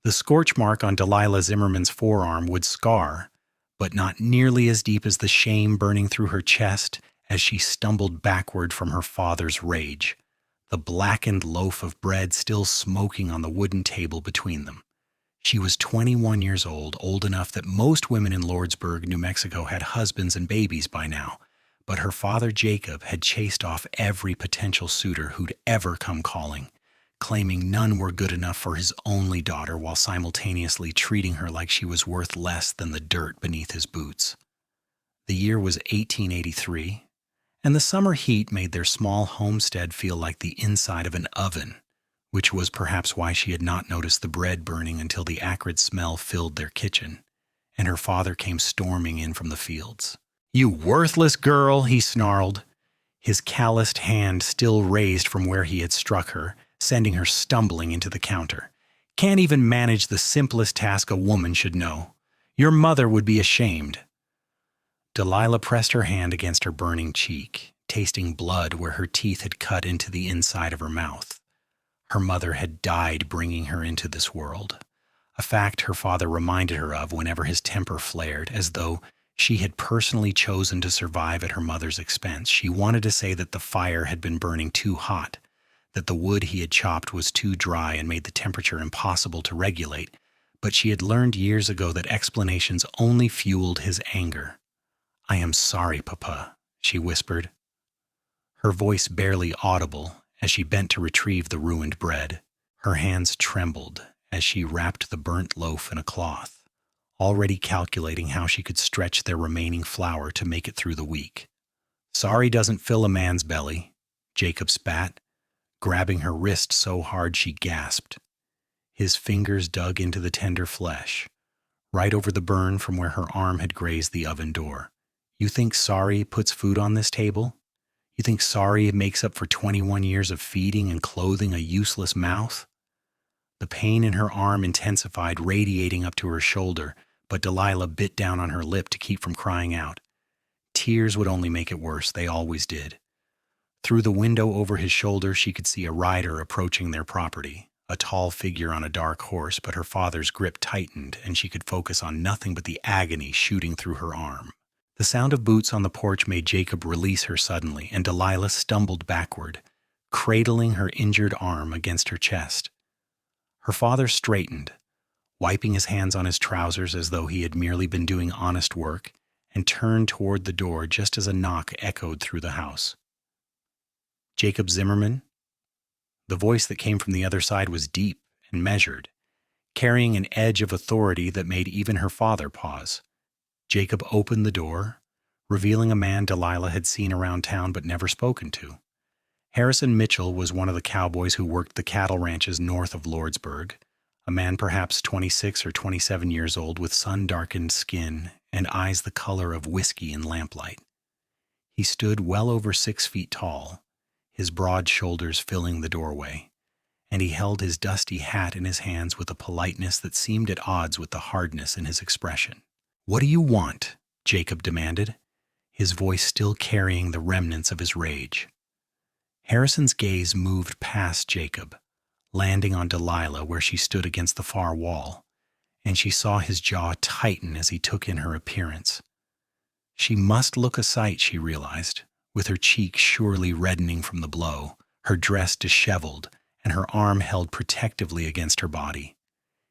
The scorch mark on Delilah Zimmerman's forearm would scar, but not nearly as deep as the shame burning through her chest as she stumbled backward from her father's rage, the blackened loaf of bread still smoking on the wooden table between them. She was 21 years old enough that most women in Lordsburg, New Mexico had husbands and babies by now, but her father Jacob had chased off every potential suitor who'd ever come calling, claiming none were good enough for his only daughter while simultaneously treating her like she was worth less than the dirt beneath his boots. The year was 1883, and the summer heat made their small homestead feel like the inside of an oven, which was perhaps why she had not noticed the bread burning until the acrid smell filled their kitchen, and her father came storming in from the fields. "You worthless girl," he snarled, his calloused hand still raised from where he had struck her, sending her stumbling into the counter. "Can't even manage the simplest task a woman should know. Your mother would be ashamed." Delilah pressed her hand against her burning cheek, tasting blood where her teeth had cut into the inside of her mouth. Her mother had died bringing her into this world, a fact her father reminded her of whenever his temper flared, as though she had personally chosen to survive at her mother's expense. She wanted to say that the fire had been burning too hot, that the wood he had chopped was too dry and made the temperature impossible to regulate, but she had learned years ago that explanations only fueled his anger. "I am sorry, Papa," she whispered, her voice barely audible as she bent to retrieve the ruined bread. Her hands trembled as she wrapped the burnt loaf in a cloth, already calculating how she could stretch their remaining flour to make it through the week. "Sorry doesn't fill a man's belly," Jacob spat, grabbing her wrist so hard she gasped. His fingers dug into the tender flesh, right over the burn from where her arm had grazed the oven door. "You think sorry puts food on this table? You think sorry makes up for 21 years of feeding and clothing a useless mouth?" The pain in her arm intensified, radiating up to her shoulder, but Delilah bit down on her lip to keep from crying out. Tears would only make it worse, they always did. Through the window over his shoulder, she could see a rider approaching their property, a tall figure on a dark horse, but her father's grip tightened, and she could focus on nothing but the agony shooting through her arm. The sound of boots on the porch made Jacob release her suddenly, and Delilah stumbled backward, cradling her injured arm against her chest. Her father straightened, wiping his hands on his trousers as though he had merely been doing honest work, and turned toward the door just as a knock echoed through the house. "Jacob Zimmerman?" The voice that came from the other side was deep and measured, carrying an edge of authority that made even her father pause. Jacob opened the door, revealing a man Delilah had seen around town but never spoken to. Harrison Mitchell was one of the cowboys who worked the cattle ranches north of Lordsburg, a man perhaps 26 or 27 years old with sun-darkened skin and eyes the color of whiskey in lamplight. He stood well over 6 feet tall, his broad shoulders filling the doorway, and he held his dusty hat in his hands with a politeness that seemed at odds with the hardness in his expression. "What do you want?" Jacob demanded, his voice still carrying the remnants of his rage. Harrison's gaze moved past Jacob, landing on Delilah where she stood against the far wall, and she saw his jaw tighten as he took in her appearance. She must look a sight, she realized, with her cheek surely reddening from the blow, her dress disheveled, and her arm held protectively against her body.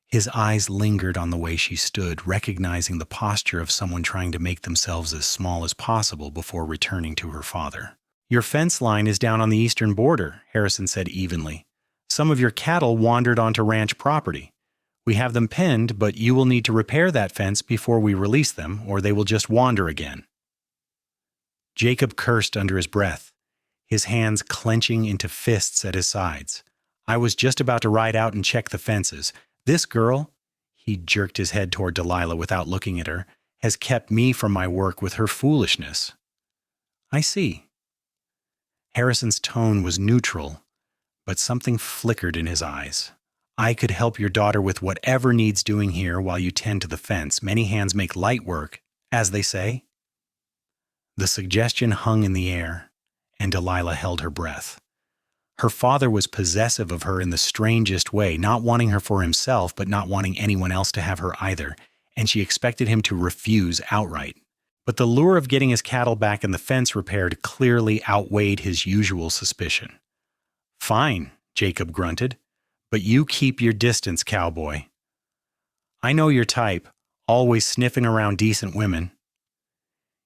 His eyes lingered on the way she stood, recognizing the posture of someone trying to make themselves as small as possible before returning to her father. "Your fence line is down on the eastern border," Harrison said evenly. "Some of your cattle wandered onto ranch property. We have them penned, but you will need to repair that fence before we release them, or they will just wander again." Jacob cursed under his breath, his hands clenching into fists at his sides. "I was just about to ride out and check the fences. This girl," he jerked his head toward Delilah without looking at her, "has kept me from my work with her foolishness." "I see." Harrison's tone was neutral, but something flickered in his eyes. "I could help your daughter with whatever needs doing here while you tend to the fence. Many hands make light work, as they say." The suggestion hung in the air, and Delilah held her breath. Her father was possessive of her in the strangest way, not wanting her for himself, but not wanting anyone else to have her either, and she expected him to refuse outright. But the lure of getting his cattle back and the fence repaired clearly outweighed his usual suspicion. "Fine," Jacob grunted, "but you keep your distance, cowboy. I know your type, always sniffing around decent women."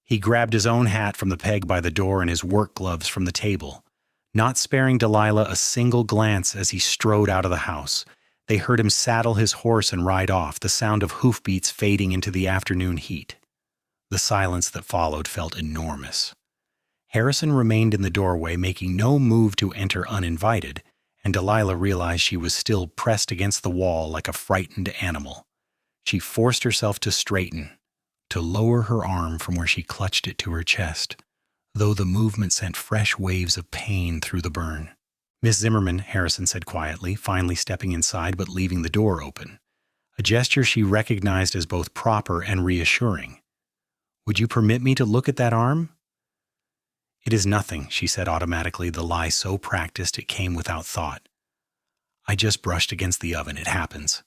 He grabbed his own hat from the peg by the door and his work gloves from the table, not sparing Delilah a single glance as he strode out of the house. They heard him saddle his horse and ride off, the sound of hoofbeats fading into the afternoon heat. The silence that followed felt enormous. Harrison remained in the doorway, making no move to enter uninvited, and Delilah realized she was still pressed against the wall like a frightened animal. She forced herself to straighten, to lower her arm from where she clutched it to her chest, though the movement sent fresh waves of pain through the burn. "Miss Zimmerman," Harrison said quietly, finally stepping inside but leaving the door open, a gesture she recognized as both proper and reassuring. "Would you permit me to look at that arm?" "It is nothing," she said automatically, the lie so practiced it came without thought. "I just brushed against the oven. It happens."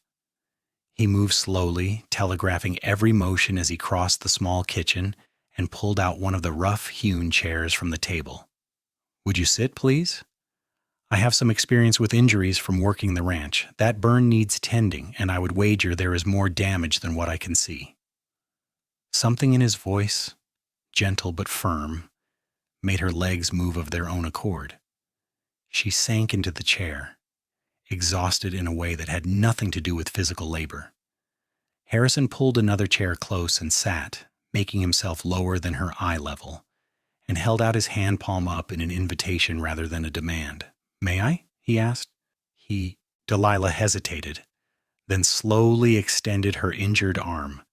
He moved slowly, telegraphing every motion as he crossed the small kitchen and pulled out one of the rough-hewn chairs from the table. "Would you sit, please? I have some experience with injuries from working the ranch. That burn needs tending, and I would wager there is more damage than what I can see." Something in his voice, gentle but firm, made her legs move of their own accord. She sank into the chair, exhausted in a way that had nothing to do with physical labor. Harrison pulled another chair close and sat, making himself lower than her eye level, and held out his hand palm up in an invitation rather than a demand. "May I?" he asked. Delilah hesitated, then slowly extended her injured arm.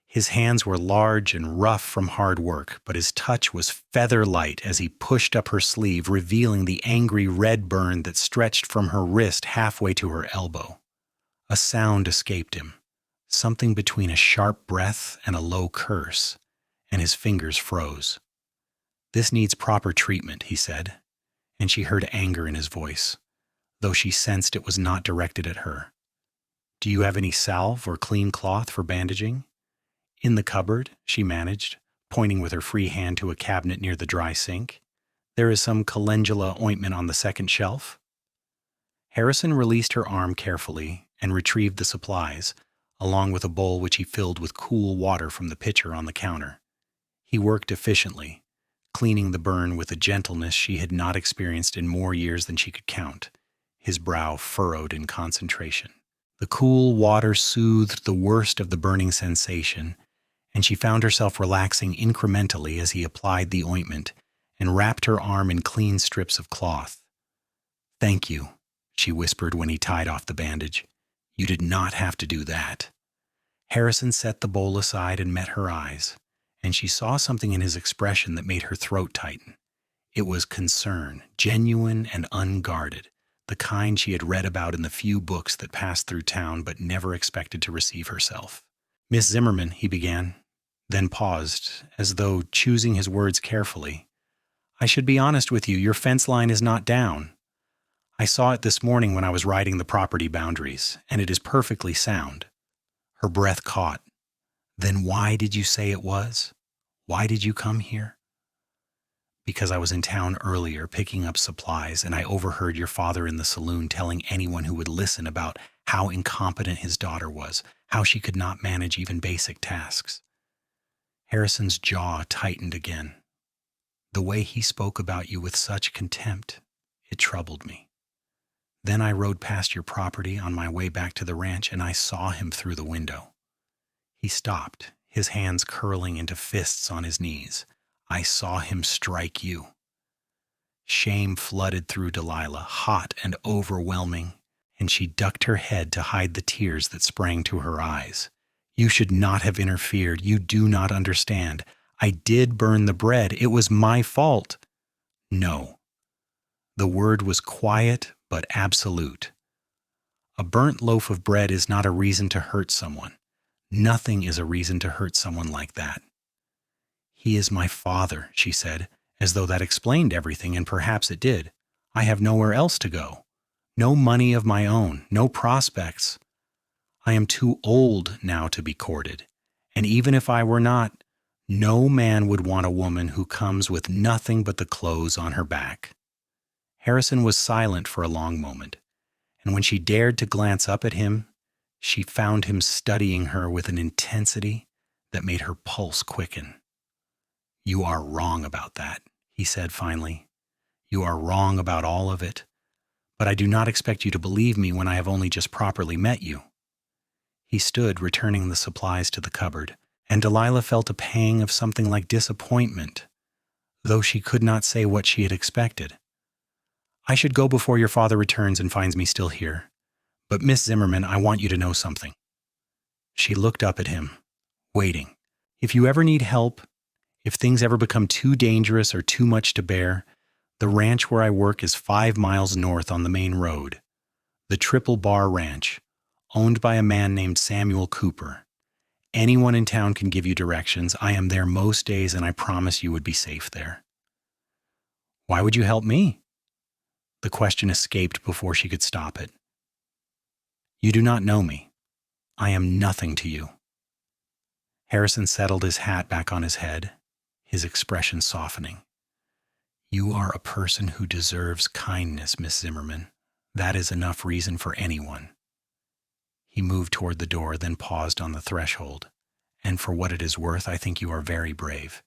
His hands were large and rough from hard work, but his touch was feather-light as he pushed up her sleeve, revealing the angry red burn that stretched from her wrist halfway to her elbow. A sound escaped him, something between a sharp breath and a low curse, and his fingers froze. "This needs proper treatment," he said, and she heard anger in his voice, though she sensed it was not directed at her. "Do you have any salve or clean cloth for bandaging?" "In the cupboard," she managed, pointing with her free hand to a cabinet near the dry sink. "There is some calendula ointment on the second shelf." Harrison released her arm carefully and retrieved the supplies, along with a bowl which he filled with cool water from the pitcher on the counter. He worked efficiently, cleaning the burn with a gentleness she had not experienced in more years than she could count, his brow furrowed in concentration. The cool water soothed the worst of the burning sensation, and she found herself relaxing incrementally as he applied the ointment and wrapped her arm in clean strips of cloth. "Thank you," she whispered when he tied off the bandage. "You did not have to do that." Harrison set the bowl aside and met her eyes, and she saw something in his expression that made her throat tighten. It was concern, genuine and unguarded, the kind she had read about in the few books that passed through town but never expected to receive herself. "Miss Zimmerman," he began, then paused, as though choosing his words carefully. "I should be honest with you, your fence line is not down. I saw it this morning when I was writing the property boundaries, and it is perfectly sound." Her breath caught. "Then why did you say it was? Why did you come here?" "Because I was in town earlier picking up supplies, and I overheard your father in the saloon telling anyone who would listen about how incompetent his daughter was, how she could not manage even basic tasks." Harrison's jaw tightened again. "The way he spoke about you with such contempt, it troubled me. Then I rode past your property on my way back to the ranch, and I saw him through the window." He stopped, his hands curling into fists on his knees. "I saw him strike you." Shame flooded through Delilah, hot and overwhelming, and she ducked her head to hide the tears that sprang to her eyes. "You should not have interfered. You do not understand. I did burn the bread. It was my fault." "No." The word was quiet but absolute. "A burnt loaf of bread is not a reason to hurt someone. Nothing is a reason to hurt someone like that." "He is my father," she said, as though that explained everything, and perhaps it did. I have nowhere else to go. No money of my own, no prospects. I am too old now to be courted, and even if I were not, no man would want a woman who comes with nothing but the clothes on her back." Harrison was silent for a long moment, and when she dared to glance up at him, she found him studying her with an intensity that made her pulse quicken. "You are wrong about that," he said finally. "You are wrong about all of it, but I do not expect you to believe me when I have only just properly met you." He stood returning the supplies to the cupboard, and Delilah felt a pang of something like disappointment, though she could not say what she had expected. "I should go before your father returns and finds me still here. But Miss Zimmerman, I want you to know something." She looked up at him, waiting. "If you ever need help, if things ever become too dangerous or too much to bear, the ranch where I work is 5 miles north on the main road. The Triple Bar Ranch, owned by a man named Samuel Cooper. Anyone in town can give you directions. I am there most days, and I promise you would be safe there." "Why would you help me?" The question escaped before she could stop it. "You do not know me. I am nothing to you." Harrison settled his hat back on his head, his expression softening. "You are a person who deserves kindness, Miss Zimmerman. That is enough reason for anyone." He moved toward the door, then paused on the threshold. "And for what it is worth, I think you are very brave.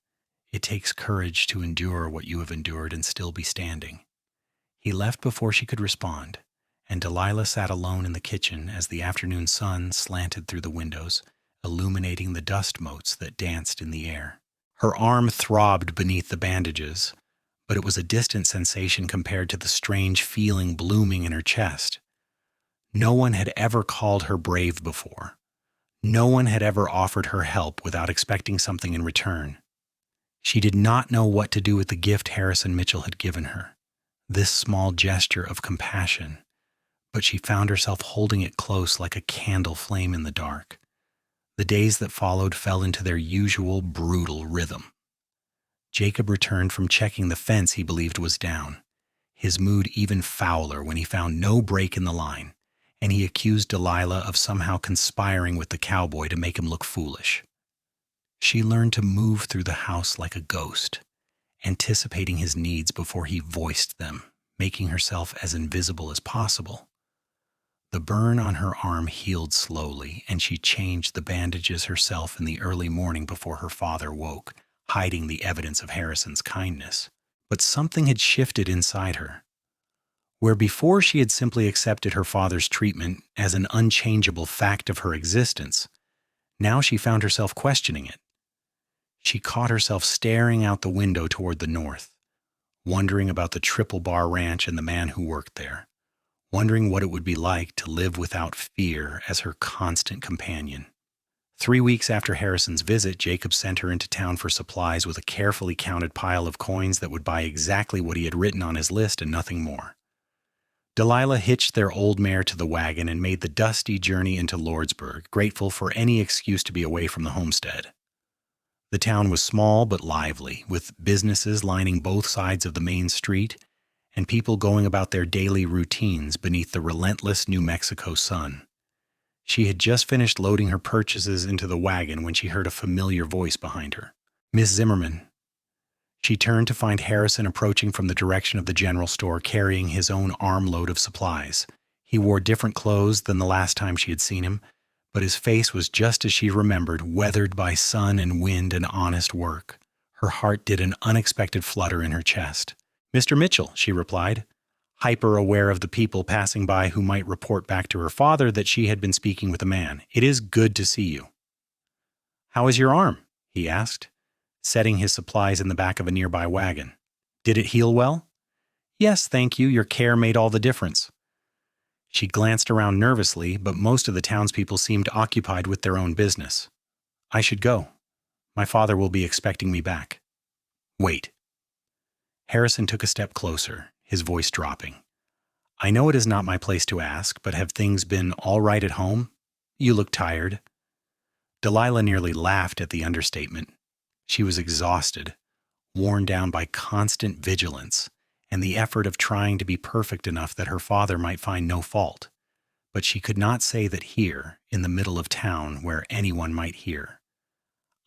It takes courage to endure what you have endured and still be standing." He left before she could respond, and Delilah sat alone in the kitchen as the afternoon sun slanted through the windows, illuminating the dust motes that danced in the air. Her arm throbbed beneath the bandages, but it was a distant sensation compared to the strange feeling blooming in her chest. No one had ever called her brave before. No one had ever offered her help without expecting something in return. She did not know what to do with the gift Harrison Mitchell had given her, this small gesture of compassion, but she found herself holding it close like a candle flame in the dark. The days that followed fell into their usual brutal rhythm. Jacob returned from checking the fence he believed was down, his mood even fouler when he found no break in the line, and he accused Delilah of somehow conspiring with the cowboy to make him look foolish. She learned to move through the house like a ghost, anticipating his needs before he voiced them, making herself as invisible as possible. The burn on her arm healed slowly, and she changed the bandages herself in the early morning before her father woke, hiding the evidence of Harrison's kindness. But something had shifted inside her. Where before she had simply accepted her father's treatment as an unchangeable fact of her existence, now she found herself questioning it. She caught herself staring out the window toward the north, wondering about the Triple Bar Ranch and the man who worked there, wondering what it would be like to live without fear as her constant companion. 3 weeks after Harrison's visit, Jacob sent her into town for supplies with a carefully counted pile of coins that would buy exactly what he had written on his list and nothing more. Delilah hitched their old mare to the wagon and made the dusty journey into Lordsburg, grateful for any excuse to be away from the homestead. The town was small but lively, with businesses lining both sides of the main street and people going about their daily routines beneath the relentless New Mexico sun. She had just finished loading her purchases into the wagon when she heard a familiar voice behind her. "Miss Zimmerman." She turned to find Harrison approaching from the direction of the general store, carrying his own armload of supplies. He wore different clothes than the last time she had seen him, but his face was just as she remembered, weathered by sun and wind and honest work. Her heart did an unexpected flutter in her chest. "Mr. Mitchell," she replied, hyper-aware of the people passing by who might report back to her father that she had been speaking with a man. "It is good to see you." "How is your arm?" he asked, setting his supplies in the back of a nearby wagon. "Did it heal well?" "Yes, thank you. Your care made all the difference." She glanced around nervously, but most of the townspeople seemed occupied with their own business. "I should go. My father will be expecting me back." "Wait." Harrison took a step closer, his voice dropping. "I know it is not my place to ask, but have things been all right at home? You look tired." Delilah nearly laughed at the understatement. She was exhausted, worn down by constant vigilance, and the effort of trying to be perfect enough that her father might find no fault. But she could not say that here, in the middle of town, where anyone might hear.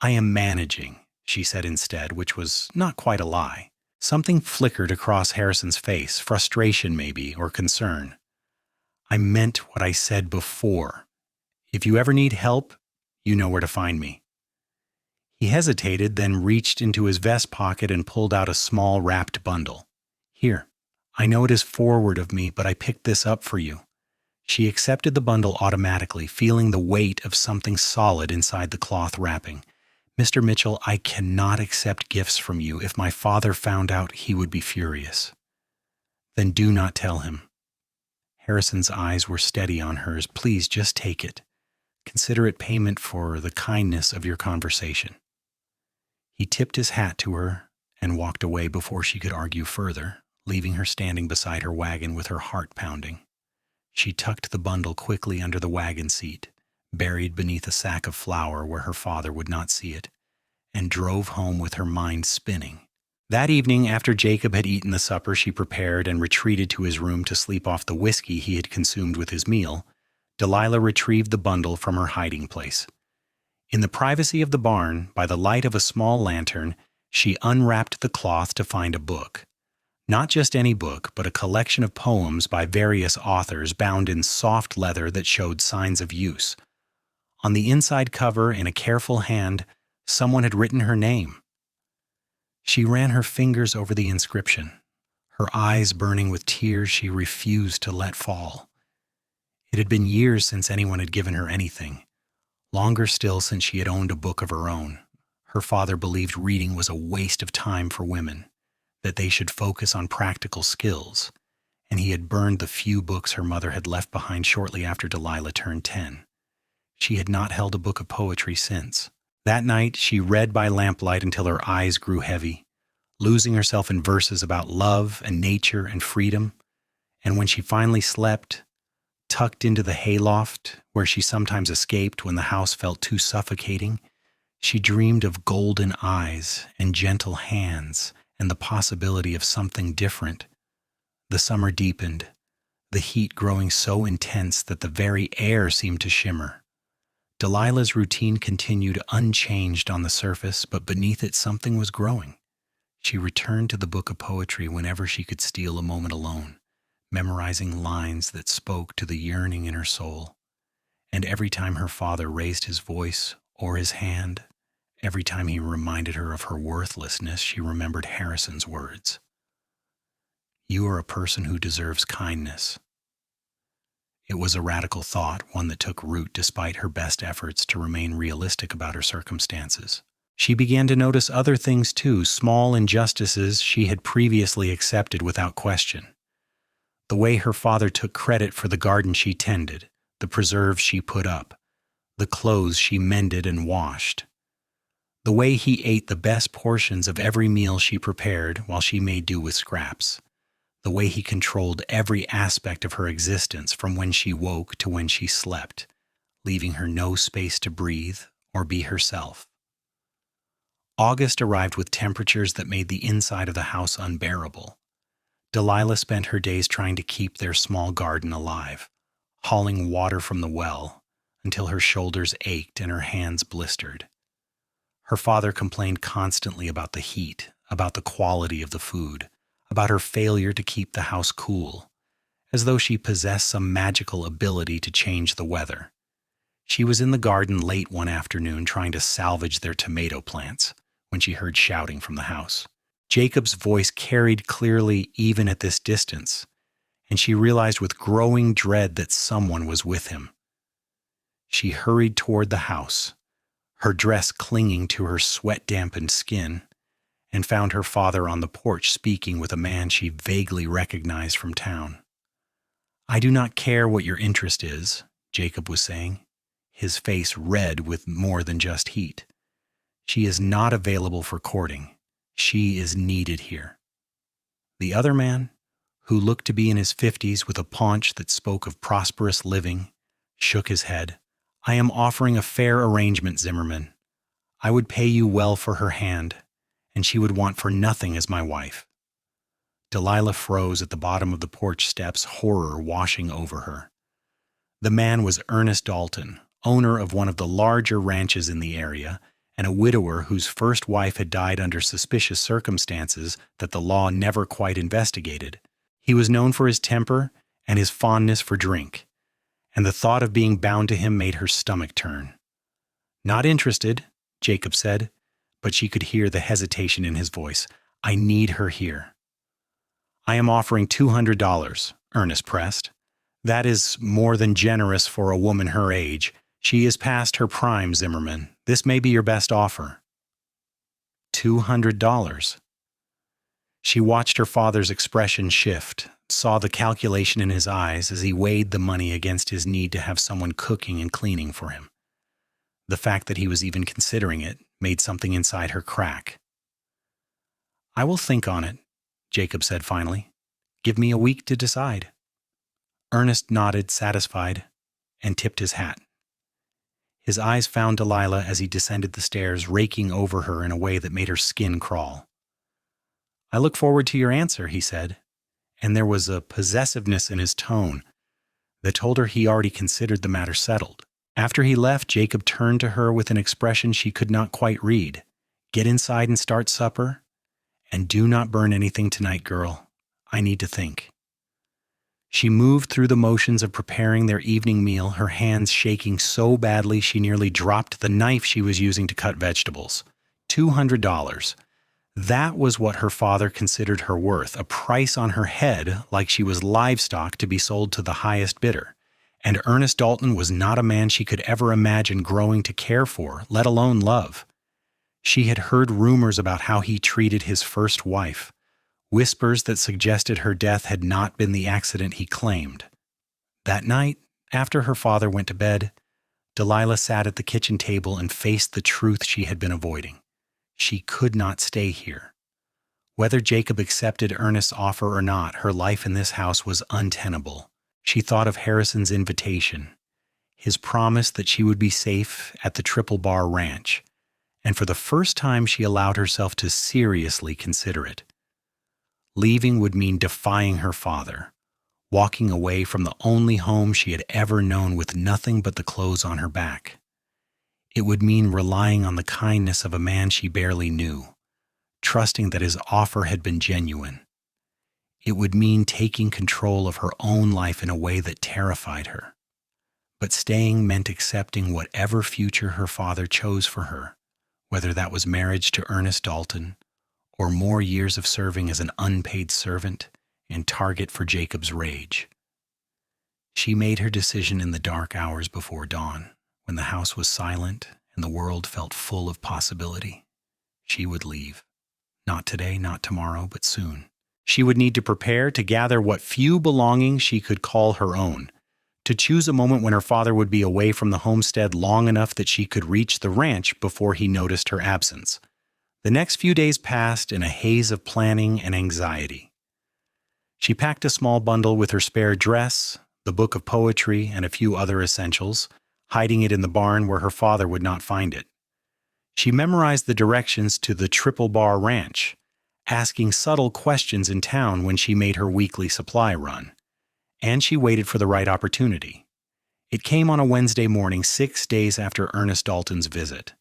"I am managing," she said instead, which was not quite a lie. Something flickered across Harrison's face, frustration maybe, or concern. "I meant what I said before. If you ever need help, you know where to find me." He hesitated, then reached into his vest pocket and pulled out a small wrapped bundle. "Here, I know it is forward of me, but I picked this up for you." She accepted the bundle automatically, feeling the weight of something solid inside the cloth wrapping. "Mr. Mitchell, I cannot accept gifts from you. If my father found out, he would be furious." "Then do not tell him." Harrison's eyes were steady on hers. "Please, just take it. Consider it payment for the kindness of your conversation." He tipped his hat to her and walked away before she could argue further, leaving her standing beside her wagon with her heart pounding. She tucked the bundle quickly under the wagon seat, buried beneath a sack of flour where her father would not see it, and drove home with her mind spinning. That evening, after Jacob had eaten the supper she prepared and retreated to his room to sleep off the whiskey he had consumed with his meal, Delilah retrieved the bundle from her hiding place. In the privacy of the barn, by the light of a small lantern, she unwrapped the cloth to find a book. Not just any book, but a collection of poems by various authors bound in soft leather that showed signs of use. On the inside cover, in a careful hand, someone had written her name. She ran her fingers over the inscription, her eyes burning with tears she refused to let fall. It had been years since anyone had given her anything, longer still since she had owned a book of her own. Her father believed reading was a waste of time for women, that they should focus on practical skills, and he had burned the few books her mother had left behind shortly after Delilah turned 10. She had not held a book of poetry since. That night, she read by lamplight until her eyes grew heavy, losing herself in verses about love and nature and freedom. And when she finally slept, tucked into the hayloft, where she sometimes escaped when the house felt too suffocating, she dreamed of golden eyes and gentle hands and the possibility of something different. The summer deepened, the heat growing so intense that the very air seemed to shimmer. Delilah's routine continued unchanged on the surface, but beneath it something was growing. She returned to the book of poetry whenever she could steal a moment alone, memorizing lines that spoke to the yearning in her soul. And every time her father raised his voice or his hand, every time he reminded her of her worthlessness, she remembered Harrison's words. "You are a person who deserves kindness." It was a radical thought, one that took root despite her best efforts to remain realistic about her circumstances. She began to notice other things too, small injustices she had previously accepted without question. The way her father took credit for the garden she tended, the preserves she put up, the clothes she mended and washed. The way he ate the best portions of every meal she prepared while she made do with scraps. The way he controlled every aspect of her existence from when she woke to when she slept, leaving her no space to breathe or be herself. August arrived with temperatures that made the inside of the house unbearable. Delilah spent her days trying to keep their small garden alive, hauling water from the well until her shoulders ached and her hands blistered. Her father complained constantly about the heat, about the quality of the food, about her failure to keep the house cool, as though she possessed some magical ability to change the weather. She was in the garden late one afternoon trying to salvage their tomato plants when she heard shouting from the house. Jacob's voice carried clearly even at this distance, and she realized with growing dread that someone was with him. She hurried toward the house, her dress clinging to her sweat-dampened skin, and found her father on the porch speaking with a man she vaguely recognized from town. "I do not care what your interest is," Jacob was saying, his face red with more than just heat. "She is not available for courting. She is needed here." The other man, who looked to be in his 50s with a paunch that spoke of prosperous living, shook his head. "I am offering a fair arrangement, Zimmerman. I would pay you well for her hand, and she would want for nothing as my wife." Delilah froze at the bottom of the porch steps, horror washing over her. The man was Ernest Dalton, owner of one of the larger ranches in the area, and a widower whose first wife had died under suspicious circumstances that the law never quite investigated. He was known for his temper and his fondness for drink, and the thought of being bound to him made her stomach turn. "Not interested," Jacob said, but she could hear the hesitation in his voice. "I need her here." "I am offering $200, Ernest pressed. "That is more than generous for a woman her age. She is past her prime, Zimmerman. This may be your best offer." $200. She watched her father's expression shift, saw the calculation in his eyes as he weighed the money against his need to have someone cooking and cleaning for him. The fact that he was even considering it made something inside her crack. "I will think on it," Jacob said finally. "Give me a week to decide." Ernest nodded, satisfied, and tipped his hat. His eyes found Delilah as he descended the stairs, raking over her in a way that made her skin crawl. "I look forward to your answer," he said, and there was a possessiveness in his tone that told her he already considered the matter settled. After he left, Jacob turned to her with an expression she could not quite read. "Get inside and start supper, and do not burn anything tonight, girl. I need to think." She moved through the motions of preparing their evening meal, her hands shaking so badly she nearly dropped the knife she was using to cut vegetables. $200. That was what her father considered her worth, a price on her head like she was livestock to be sold to the highest bidder. And Ernest Dalton was not a man she could ever imagine growing to care for, let alone love. She had heard rumors about how he treated his first wife, whispers that suggested her death had not been the accident he claimed. That night, after her father went to bed, Delilah sat at the kitchen table and faced the truth she had been avoiding. She could not stay here. Whether Jacob accepted Ernest's offer or not, her life in this house was untenable. She thought of Harrison's invitation, his promise that she would be safe at the Triple Bar Ranch, and for the first time she allowed herself to seriously consider it. Leaving would mean defying her father, walking away from the only home she had ever known with nothing but the clothes on her back. It would mean relying on the kindness of a man she barely knew, trusting that his offer had been genuine. It would mean taking control of her own life in a way that terrified her. But staying meant accepting whatever future her father chose for her, whether that was marriage to Ernest Dalton or more years of serving as an unpaid servant and target for Jacob's rage. She made her decision in the dark hours before dawn, when the house was silent and the world felt full of possibility. She would leave. Not today, not tomorrow, but soon. She would need to prepare to gather what few belongings she could call her own, to choose a moment when her father would be away from the homestead long enough that she could reach the ranch before he noticed her absence. The next few days passed in a haze of planning and anxiety. She packed a small bundle with her spare dress, the book of poetry, and a few other essentials, hiding it in the barn where her father would not find it. She memorized the directions to the Triple Bar Ranch, asking subtle questions in town when she made her weekly supply run. And she waited for the right opportunity. It came on a Wednesday morning, 6 days after Ernest Dalton's visit.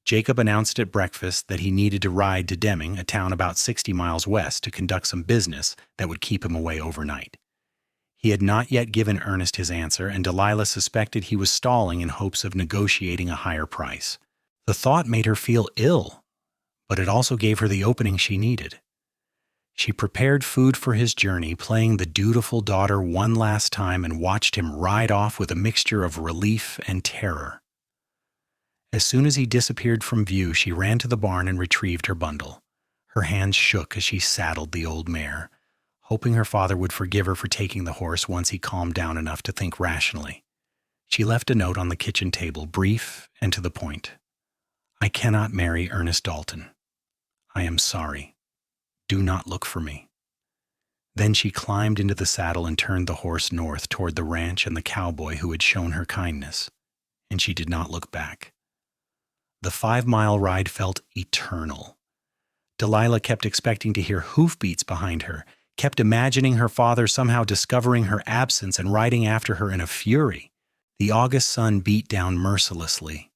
Jacob announced at breakfast that he needed to ride to Deming, a town about 60 miles west, to conduct some business that would keep him away overnight. He had not yet given Ernest his answer, and Delilah suspected he was stalling in hopes of negotiating a higher price. The thought made her feel ill, but it also gave her the opening she needed. She prepared food for his journey, playing the dutiful daughter one last time, and watched him ride off with a mixture of relief and terror. As soon as he disappeared from view, she ran to the barn and retrieved her bundle. Her hands shook as she saddled the old mare, hoping her father would forgive her for taking the horse once he calmed down enough to think rationally. She left a note on the kitchen table, brief and to the point. "I cannot marry Ernest Dalton. I am sorry. Do not look for me." Then she climbed into the saddle and turned the horse north toward the ranch and the cowboy who had shown her kindness, and she did not look back. The 5-mile ride felt eternal. Delilah kept expecting to hear hoofbeats behind her, kept imagining her father somehow discovering her absence and riding after her in a fury. The August sun beat down mercilessly,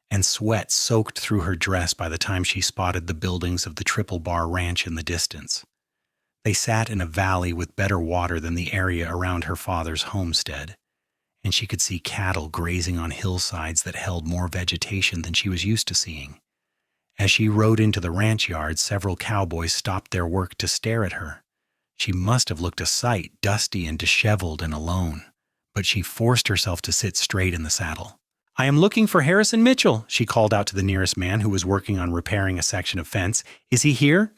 and sweat soaked through her dress by the time she spotted the buildings of the Triple Bar Ranch in the distance. They sat in a valley with better water than the area around her father's homestead, and she could see cattle grazing on hillsides that held more vegetation than she was used to seeing. As she rode into the ranch yard, several cowboys stopped their work to stare at her. She must have looked a sight, dusty and disheveled and alone, but she forced herself to sit straight in the saddle. "I am looking for Harrison Mitchell," she called out to the nearest man who was working on repairing a section of fence. "Is he here?"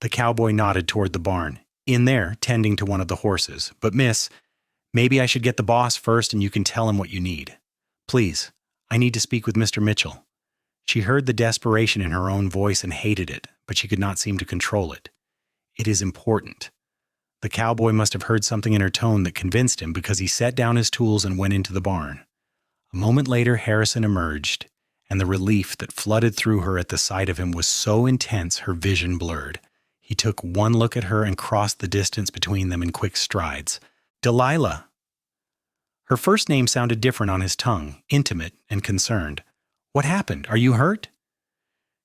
The cowboy nodded toward the barn. "In there, tending to one of the horses. But miss, maybe I should get the boss first and you can tell him what you need. Please, I need to speak with Mr. Mitchell." She heard the desperation in her own voice and hated it, but she could not seem to control it. "It is important." The cowboy must have heard something in her tone that convinced him, because he set down his tools and went into the barn. A moment later, Harrison emerged, and the relief that flooded through her at the sight of him was so intense her vision blurred. He took one look at her and crossed the distance between them in quick strides. "Delilah." Her first name sounded different on his tongue, intimate and concerned. "What happened? Are you hurt?"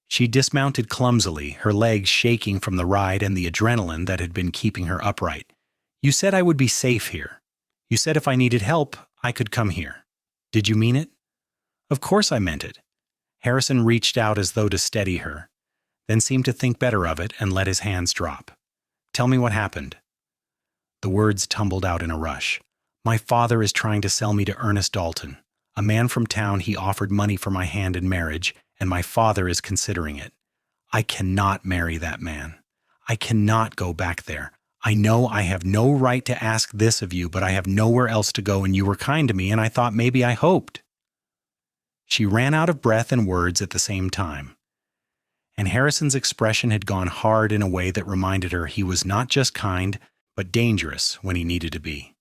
She dismounted clumsily, her legs shaking from the ride and the adrenaline that had been keeping her upright. "You said I would be safe here. You said if I needed help, I could come here. Did you mean it?" "Of course I meant it." Harrison reached out as though to steady her, then seemed to think better of it and let his hands drop. "Tell me what happened." The words tumbled out in a rush. "My father is trying to sell me to Ernest Dalton. A man from town. He offered money for my hand in marriage, and my father is considering it. I cannot marry that man. I cannot go back there. I know I have no right to ask this of you, but I have nowhere else to go, and you were kind to me, and I thought maybe I hoped." She ran out of breath and words at the same time, and Harrison's expression had gone hard in a way that reminded her he was not just kind, but dangerous when he needed to be.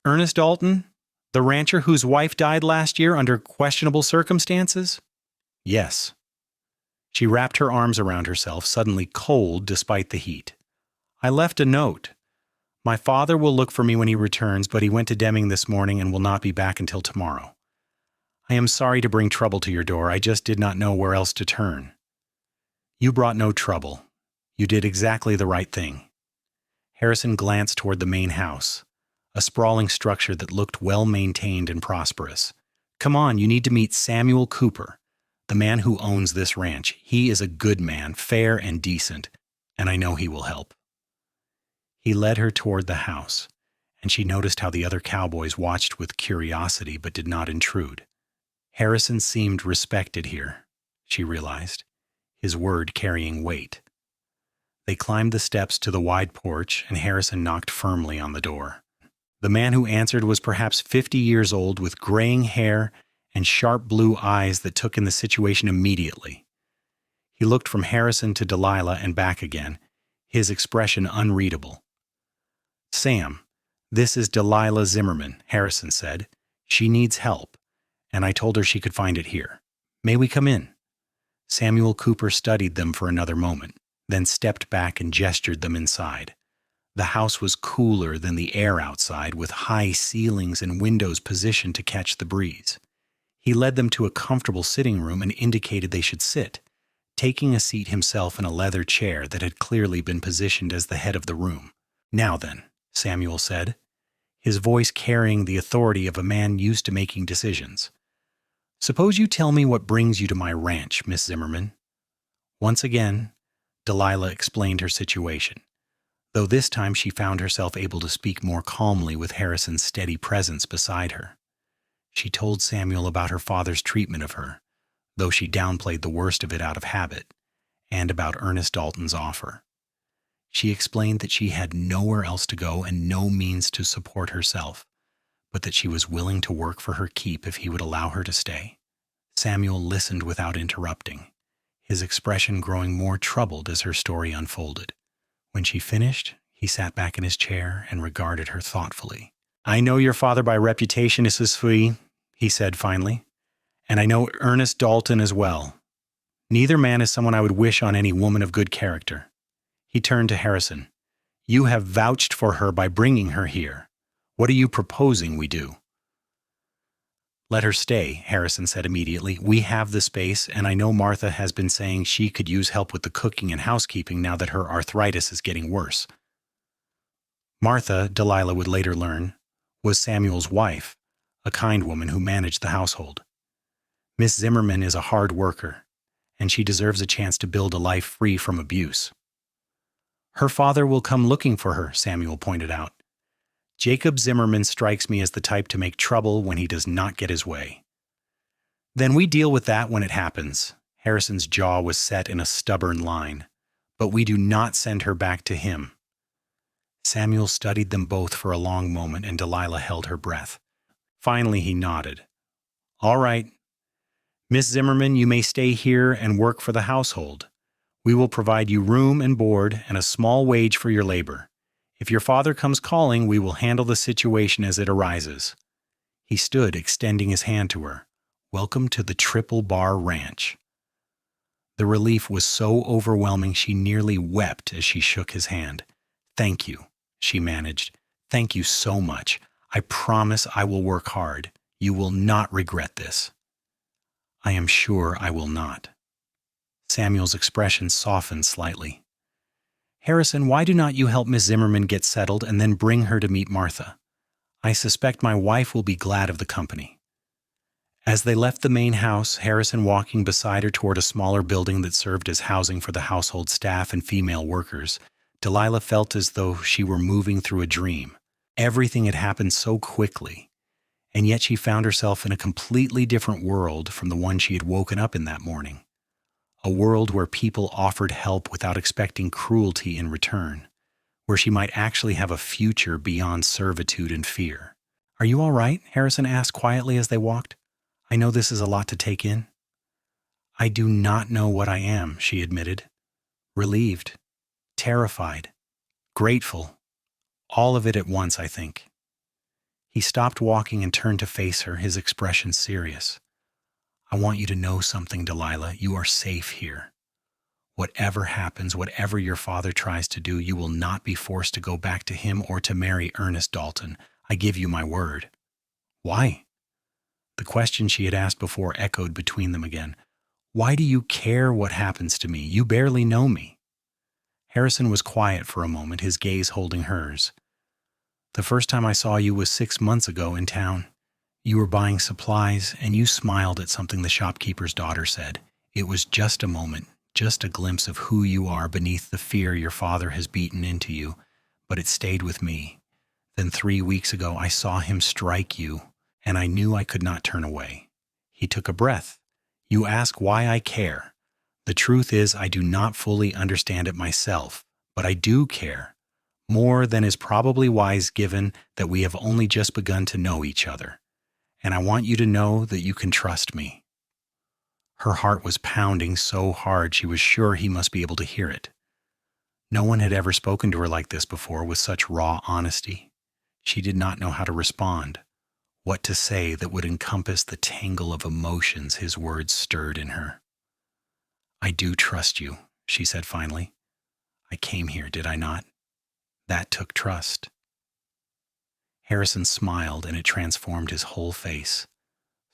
"Ernest Dalton? The rancher whose wife died last year under questionable circumstances?" "Yes." She wrapped her arms around herself, suddenly cold despite the heat. "I left a note. My father will look for me when he returns, but he went to Deming this morning and will not be back until tomorrow. I am sorry to bring trouble to your door. I just did not know where else to turn." "You brought no trouble. You did exactly the right thing." Harrison glanced toward the main house, a sprawling structure that looked well-maintained and prosperous. "Come on, you need to meet Samuel Cooper, the man who owns this ranch. He is a good man, fair and decent, and I know he will help." He led her toward the house, and she noticed how the other cowboys watched with curiosity but did not intrude. Harrison seemed respected here, she realized, his word carrying weight. They climbed the steps to the wide porch, and Harrison knocked firmly on the door. The man who answered was perhaps 50 years old, with graying hair and sharp blue eyes that took in the situation immediately. He looked from Harrison to Delilah and back again, his expression unreadable. "Sam, this is Delilah Zimmerman," Harrison said. "She needs help, and I told her she could find it here. May we come in?" Samuel Cooper studied them for another moment, then stepped back and gestured them inside. The house was cooler than the air outside, with high ceilings and windows positioned to catch the breeze. He led them to a comfortable sitting room and indicated they should sit, taking a seat himself in a leather chair that had clearly been positioned as the head of the room. "Now then," Samuel said, his voice carrying the authority of a man used to making decisions. "Suppose you tell me what brings you to my ranch, Miss Zimmerman." Once again, Delilah explained her situation, though this time she found herself able to speak more calmly with Harrison's steady presence beside her. She told Samuel about her father's treatment of her, though she downplayed the worst of it out of habit, and about Ernest Dalton's offer. She explained that she had nowhere else to go and no means to support herself, but that she was willing to work for her keep if he would allow her to stay. Samuel listened without interrupting, his expression growing more troubled as her story unfolded. When she finished, he sat back in his chair and regarded her thoughtfully. "I know your father by reputation, Mrs. Fee," he said finally, "and I know Ernest Dalton as well. Neither man is someone I would wish on any woman of good character. He turned to Harrison. You have vouched for her by bringing her here. What are you proposing we do? Let her stay, Harrison said immediately. We have the space, and I know Martha has been saying she could use help with the cooking and housekeeping now that her arthritis is getting worse. Martha, Delilah would later learn, was Samuel's wife, a kind woman who managed the household. Miss Zimmerman is a hard worker, and she deserves a chance to build a life free from abuse. Her father will come looking for her, Samuel pointed out. Jacob Zimmerman strikes me as the type to make trouble when he does not get his way. Then we deal with that when it happens. Harrison's jaw was set in a stubborn line. But we do not send her back to him. Samuel studied them both for a long moment, and Delilah held her breath. Finally, he nodded. All right. Miss Zimmerman, you may stay here and work for the household. We will provide you room and board and a small wage for your labor. If your father comes calling, we will handle the situation as it arises. He stood, extending his hand to her. Welcome to the Triple Bar Ranch. The relief was so overwhelming she nearly wept as she shook his hand. Thank you, she managed. Thank you so much. I promise I will work hard. You will not regret this. I am sure I will not. Samuel's expression softened slightly. Harrison, why do not you help Miss Zimmerman get settled and then bring her to meet Martha? I suspect my wife will be glad of the company. As they left the main house, Harrison walking beside her toward a smaller building that served as housing for the household staff and female workers, Delilah felt as though she were moving through a dream. Everything had happened so quickly, and yet she found herself in a completely different world from the one she had woken up in that morning. A world where people offered help without expecting cruelty in return, where she might actually have a future beyond servitude and fear. Are you all right? Harrison asked quietly as they walked. I know this is a lot to take in. I do not know what I am, she admitted. Relieved, terrified, grateful, all of it at once, I think. He stopped walking and turned to face her, his expression serious. I want you to know something, Delilah. You are safe here. Whatever happens, whatever your father tries to do, you will not be forced to go back to him or to marry Ernest Dalton. I give you my word. Why? The question she had asked before echoed between them again. Why do you care what happens to me? You barely know me. Harrison was quiet for a moment, his gaze holding hers. The first time I saw you was 6 months ago in town. You were buying supplies, and you smiled at something the shopkeeper's daughter said. It was just a moment, just a glimpse of who you are beneath the fear your father has beaten into you, but it stayed with me. Then 3 weeks ago I saw him strike you, and I knew I could not turn away. He took a breath. You ask why I care. The truth is I do not fully understand it myself, but I do care, more than is probably wise given that we have only just begun to know each other. And I want you to know that you can trust me. Her heart was pounding so hard she was sure he must be able to hear it. No one had ever spoken to her like this before with such raw honesty. She did not know how to respond, what to say that would encompass the tangle of emotions his words stirred in her. I do trust you, she said finally. I came here, did I not? That took trust. Harrison smiled, and it transformed his whole face,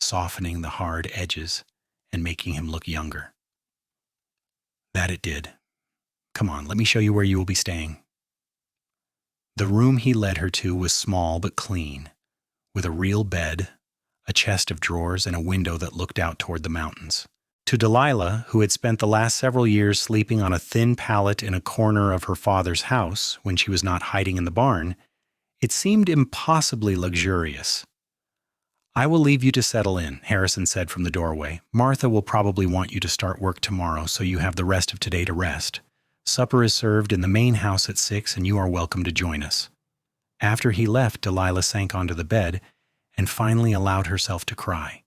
softening the hard edges and making him look younger. That it did. Come on, let me show you where you will be staying. The room he led her to was small but clean, with a real bed, a chest of drawers, and a window that looked out toward the mountains. To Delilah, who had spent the last several years sleeping on a thin pallet in a corner of her father's house when she was not hiding in the barn, it seemed impossibly luxurious. I will leave you to settle in, Harrison said from the doorway. Martha will probably want you to start work tomorrow, so you have the rest of today to rest. Supper is served in the main house at 6, and you are welcome to join us. After he left, Delilah sank onto the bed and finally allowed herself to cry.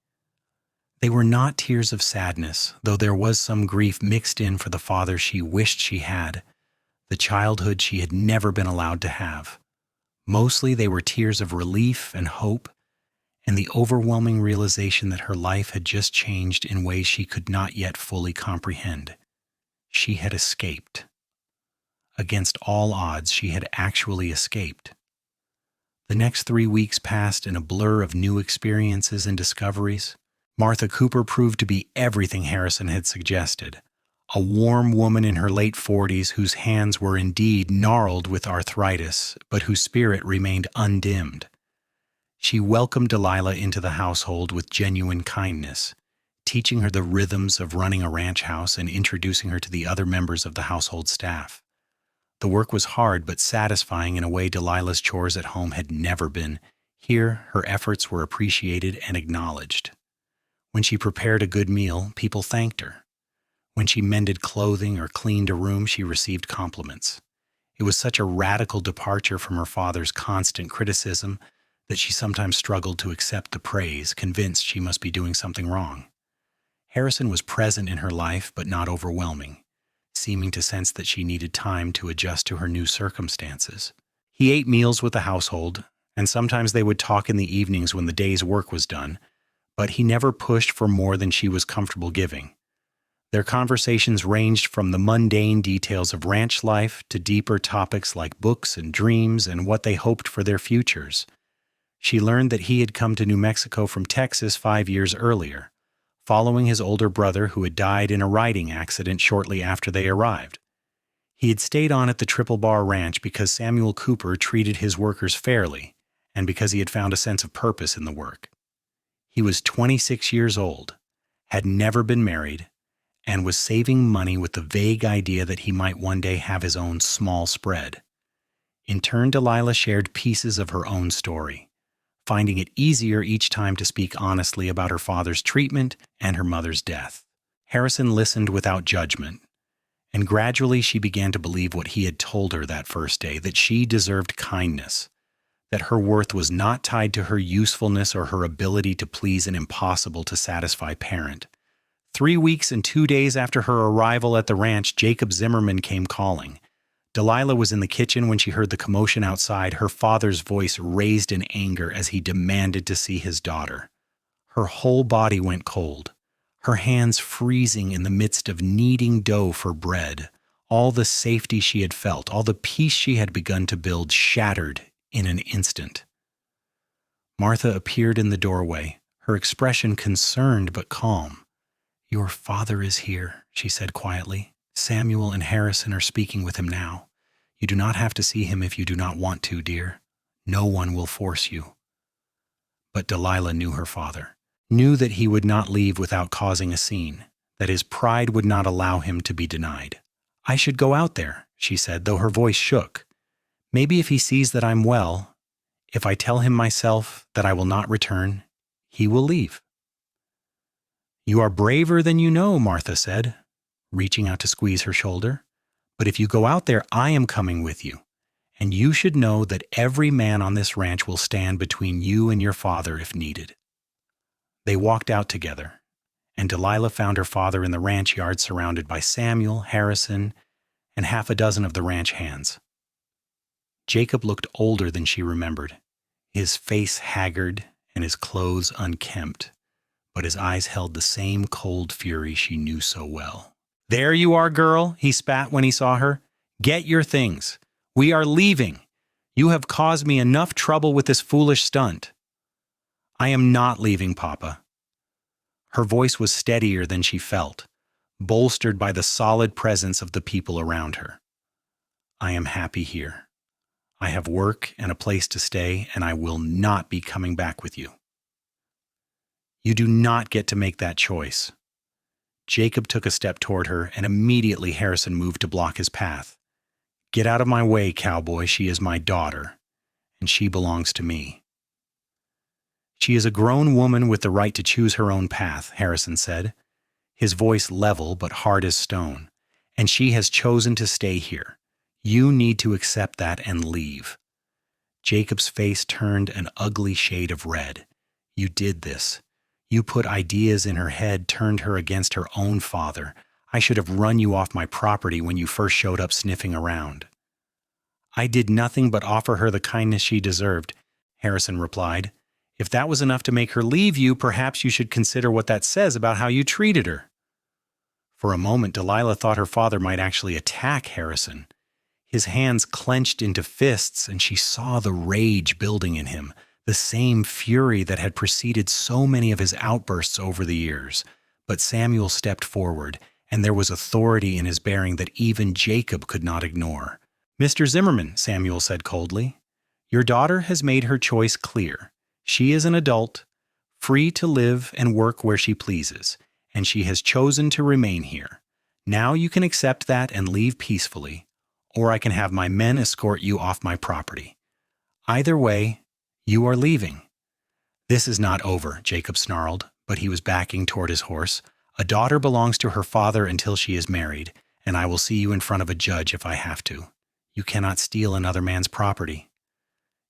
They were not tears of sadness, though there was some grief mixed in for the father she wished she had, the childhood she had never been allowed to have. Mostly they were tears of relief and hope, and the overwhelming realization that her life had just changed in ways she could not yet fully comprehend. She had escaped. Against all odds, she had actually escaped. The next 3 weeks passed in a blur of new experiences and discoveries. Martha Cooper proved to be everything Harrison had suggested. A warm woman in her late 40s whose hands were indeed gnarled with arthritis, but whose spirit remained undimmed. She welcomed Delilah into the household with genuine kindness, teaching her the rhythms of running a ranch house and introducing her to the other members of the household staff. The work was hard but satisfying in a way Delilah's chores at home had never been. Here, her efforts were appreciated and acknowledged. When she prepared a good meal, people thanked her. When she mended clothing or cleaned a room, she received compliments. It was such a radical departure from her father's constant criticism that she sometimes struggled to accept the praise, convinced she must be doing something wrong. Harrison was present in her life, but not overwhelming, seeming to sense that she needed time to adjust to her new circumstances. He ate meals with the household, and sometimes they would talk in the evenings when the day's work was done, but he never pushed for more than she was comfortable giving. Their conversations ranged from the mundane details of ranch life to deeper topics like books and dreams and what they hoped for their futures. She learned that he had come to New Mexico from Texas 5 years earlier, following his older brother who had died in a riding accident shortly after they arrived. He had stayed on at the Triple Bar Ranch because Samuel Cooper treated his workers fairly and because he had found a sense of purpose in the work. He was 26 years old, had never been married, and was saving money with the vague idea that he might one day have his own small spread. In turn, Delilah shared pieces of her own story, finding it easier each time to speak honestly about her father's treatment and her mother's death. Harrison listened without judgment, and gradually she began to believe what he had told her that first day, that she deserved kindness, that her worth was not tied to her usefulness or her ability to please an impossible to satisfy parent. 3 weeks and 2 days after her arrival at the ranch, Jacob Zimmerman came calling. Delilah was in the kitchen when she heard the commotion outside, her father's voice raised in anger as he demanded to see his daughter. Her whole body went cold, her hands freezing in the midst of kneading dough for bread. All the safety she had felt, all the peace she had begun to build, shattered in an instant. Martha appeared in the doorway, her expression concerned but calm. "Your father is here," she said quietly. "Samuel and Harrison are speaking with him now. You do not have to see him if you do not want to, dear. No one will force you." But Delilah knew her father, knew that he would not leave without causing a scene, that his pride would not allow him to be denied. "I should go out there," she said, though her voice shook. "Maybe if he sees that I'm well, if I tell him myself that I will not return, he will leave." "You are braver than you know," Martha said, reaching out to squeeze her shoulder. "But if you go out there, I am coming with you. And you should know that every man on this ranch will stand between you and your father if needed." They walked out together, and Delilah found her father in the ranch yard surrounded by Samuel, Harrison, and half a dozen of the ranch hands. Jacob looked older than she remembered, his face haggard and his clothes unkempt, but his eyes held the same cold fury she knew so well. "There you are, girl," he spat when he saw her. "Get your things. We are leaving. You have caused me enough trouble with this foolish stunt." "I am not leaving, Papa." Her voice was steadier than she felt, bolstered by the solid presence of the people around her. "I am happy here. I have work and a place to stay, and I will not be coming back with you." "You do not get to make that choice." Jacob took a step toward her, and immediately Harrison moved to block his path. "Get out of my way, Cowboy. She is my daughter, and she belongs to me." "She is a grown woman with the right to choose her own path," Harrison said, his voice level but hard as stone. "And she has chosen to stay here. You need to accept that and leave." Jacob's face turned an ugly shade of red. "You did this. You put ideas in her head, turned her against her own father. I should have run you off my property when you first showed up sniffing around." "I did nothing but offer her the kindness she deserved," Harrison replied. If that was enough to make her leave you, perhaps you should consider what that says about how you treated her." For a moment, Delilah thought her father might actually attack Harrison. His hands clenched into fists, and she saw the rage building in him, the same fury that had preceded so many of his outbursts over the years. But Samuel stepped forward, and there was authority in his bearing that even Jacob could not ignore. "Mr. Zimmerman," Samuel said coldly, "your daughter has made her choice clear. She is an adult, free to live and work where she pleases, and she has chosen to remain here. Now you can accept that and leave peacefully, or I can have my men escort you off my property. Either way, you are leaving." "This is not over," Jacob snarled, but he was backing toward his horse. "A daughter belongs to her father until she is married, and I will see you in front of a judge if I have to. You cannot steal another man's property."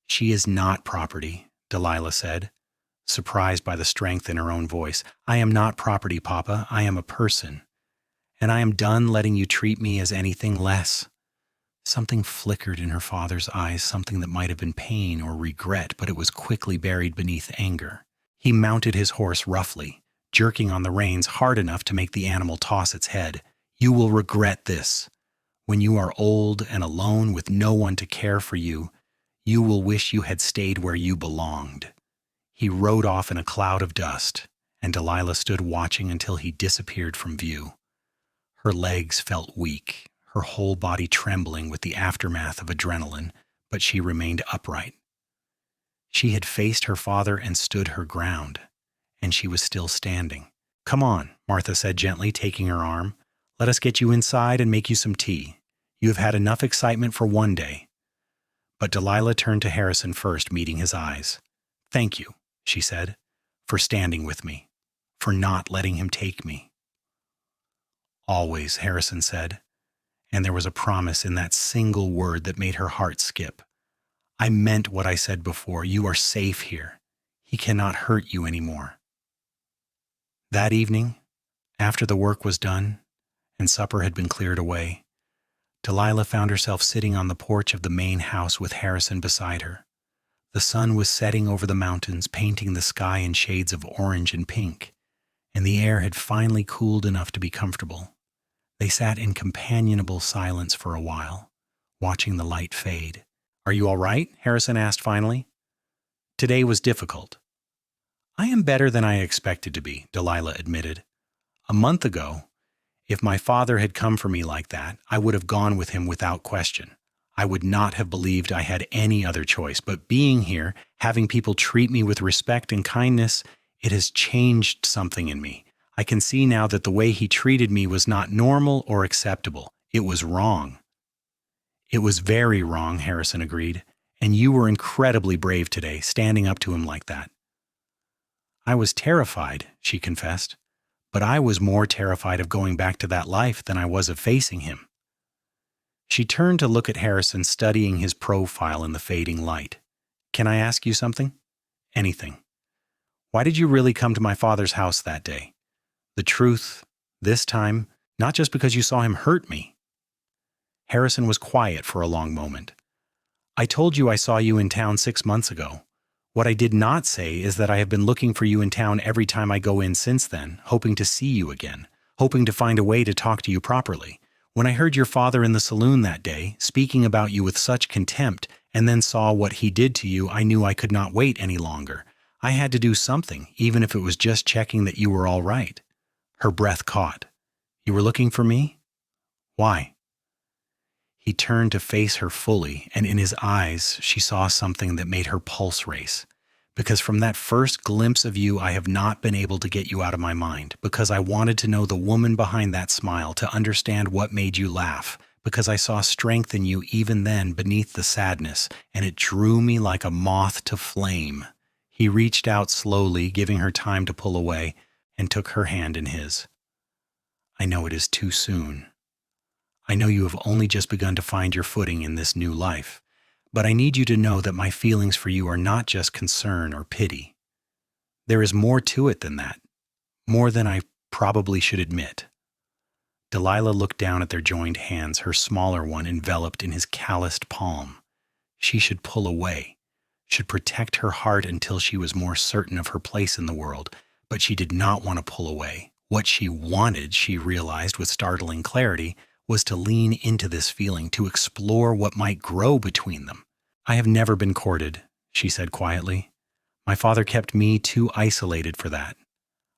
"She is not property," Delilah said, surprised by the strength in her own voice. "I am not property, Papa. I am a person. And I am done letting you treat me as anything less." Something flickered in her father's eyes, something that might have been pain or regret, but it was quickly buried beneath anger. He mounted his horse roughly, jerking on the reins hard enough to make the animal toss its head. "You will regret this. When you are old and alone with no one to care for you, you will wish you had stayed where you belonged." He rode off in a cloud of dust, and Delilah stood watching until he disappeared from view. Her legs felt weak, her whole body trembling with the aftermath of adrenaline, but she remained upright. She had faced her father and stood her ground, and she was still standing. "Come on," Martha said gently, taking her arm. "Let us get you inside and make you some tea. You have had enough excitement for one day." But Delilah turned to Harrison first, meeting his eyes. "Thank you," she said, "for standing with me, for not letting him take me." "Always," Harrison said, and there was a promise in that single word that made her heart skip. "I meant what I said before. You are safe here. He cannot hurt you anymore." That evening, after the work was done and supper had been cleared away, Delilah found herself sitting on the porch of the main house with Harrison beside her. The sun was setting over the mountains, painting the sky in shades of orange and pink, and the air had finally cooled enough to be comfortable. They sat in companionable silence for a while, watching the light fade. "Are you all right?" Harrison asked finally. "Today was difficult." "I am better than I expected to be," Delilah admitted. "A month ago, if my father had come for me like that, I would have gone with him without question. I would not have believed I had any other choice, but being here, having people treat me with respect and kindness, it has changed something in me. I can see now that the way he treated me was not normal or acceptable. It was wrong." "It was very wrong," Harrison agreed, "and you were incredibly brave today, standing up to him like that." "I was terrified," she confessed, "but I was more terrified of going back to that life than I was of facing him." She turned to look at Harrison, studying his profile in the fading light. "Can I ask you something?" "Anything." "Why did you really come to my father's house that day? The truth, this time, not just because you saw him hurt me." Harrison was quiet for a long moment. "I told you I saw you in town 6 months ago. What I did not say is that I have been looking for you in town every time I go in since then, hoping to see you again, hoping to find a way to talk to you properly. When I heard your father in the saloon that day, speaking about you with such contempt, and then saw what he did to you, I knew I could not wait any longer. I had to do something, even if it was just checking that you were all right." Her breath caught. "You were looking for me? Why?" He turned to face her fully, and in his eyes she saw something that made her pulse race. "Because from that first glimpse of you, I have not been able to get you out of my mind. Because I wanted to know the woman behind that smile, to understand what made you laugh. Because I saw strength in you even then beneath the sadness, and it drew me like a moth to flame." He reached out slowly, giving her time to pull away, and took her hand in his. "I know it is too soon. I know you have only just begun to find your footing in this new life, but I need you to know that my feelings for you are not just concern or pity. There is more to it than that, more than I probably should admit." Delilah looked down at their joined hands, her smaller one enveloped in his calloused palm. She should pull away. should protect her heart until she was more certain of her place in the world, but she did not want to pull away. What she wanted, she realized with startling clarity, was to lean into this feeling, to explore what might grow between them. "I have never been courted," she said quietly. "My father kept me too isolated for that.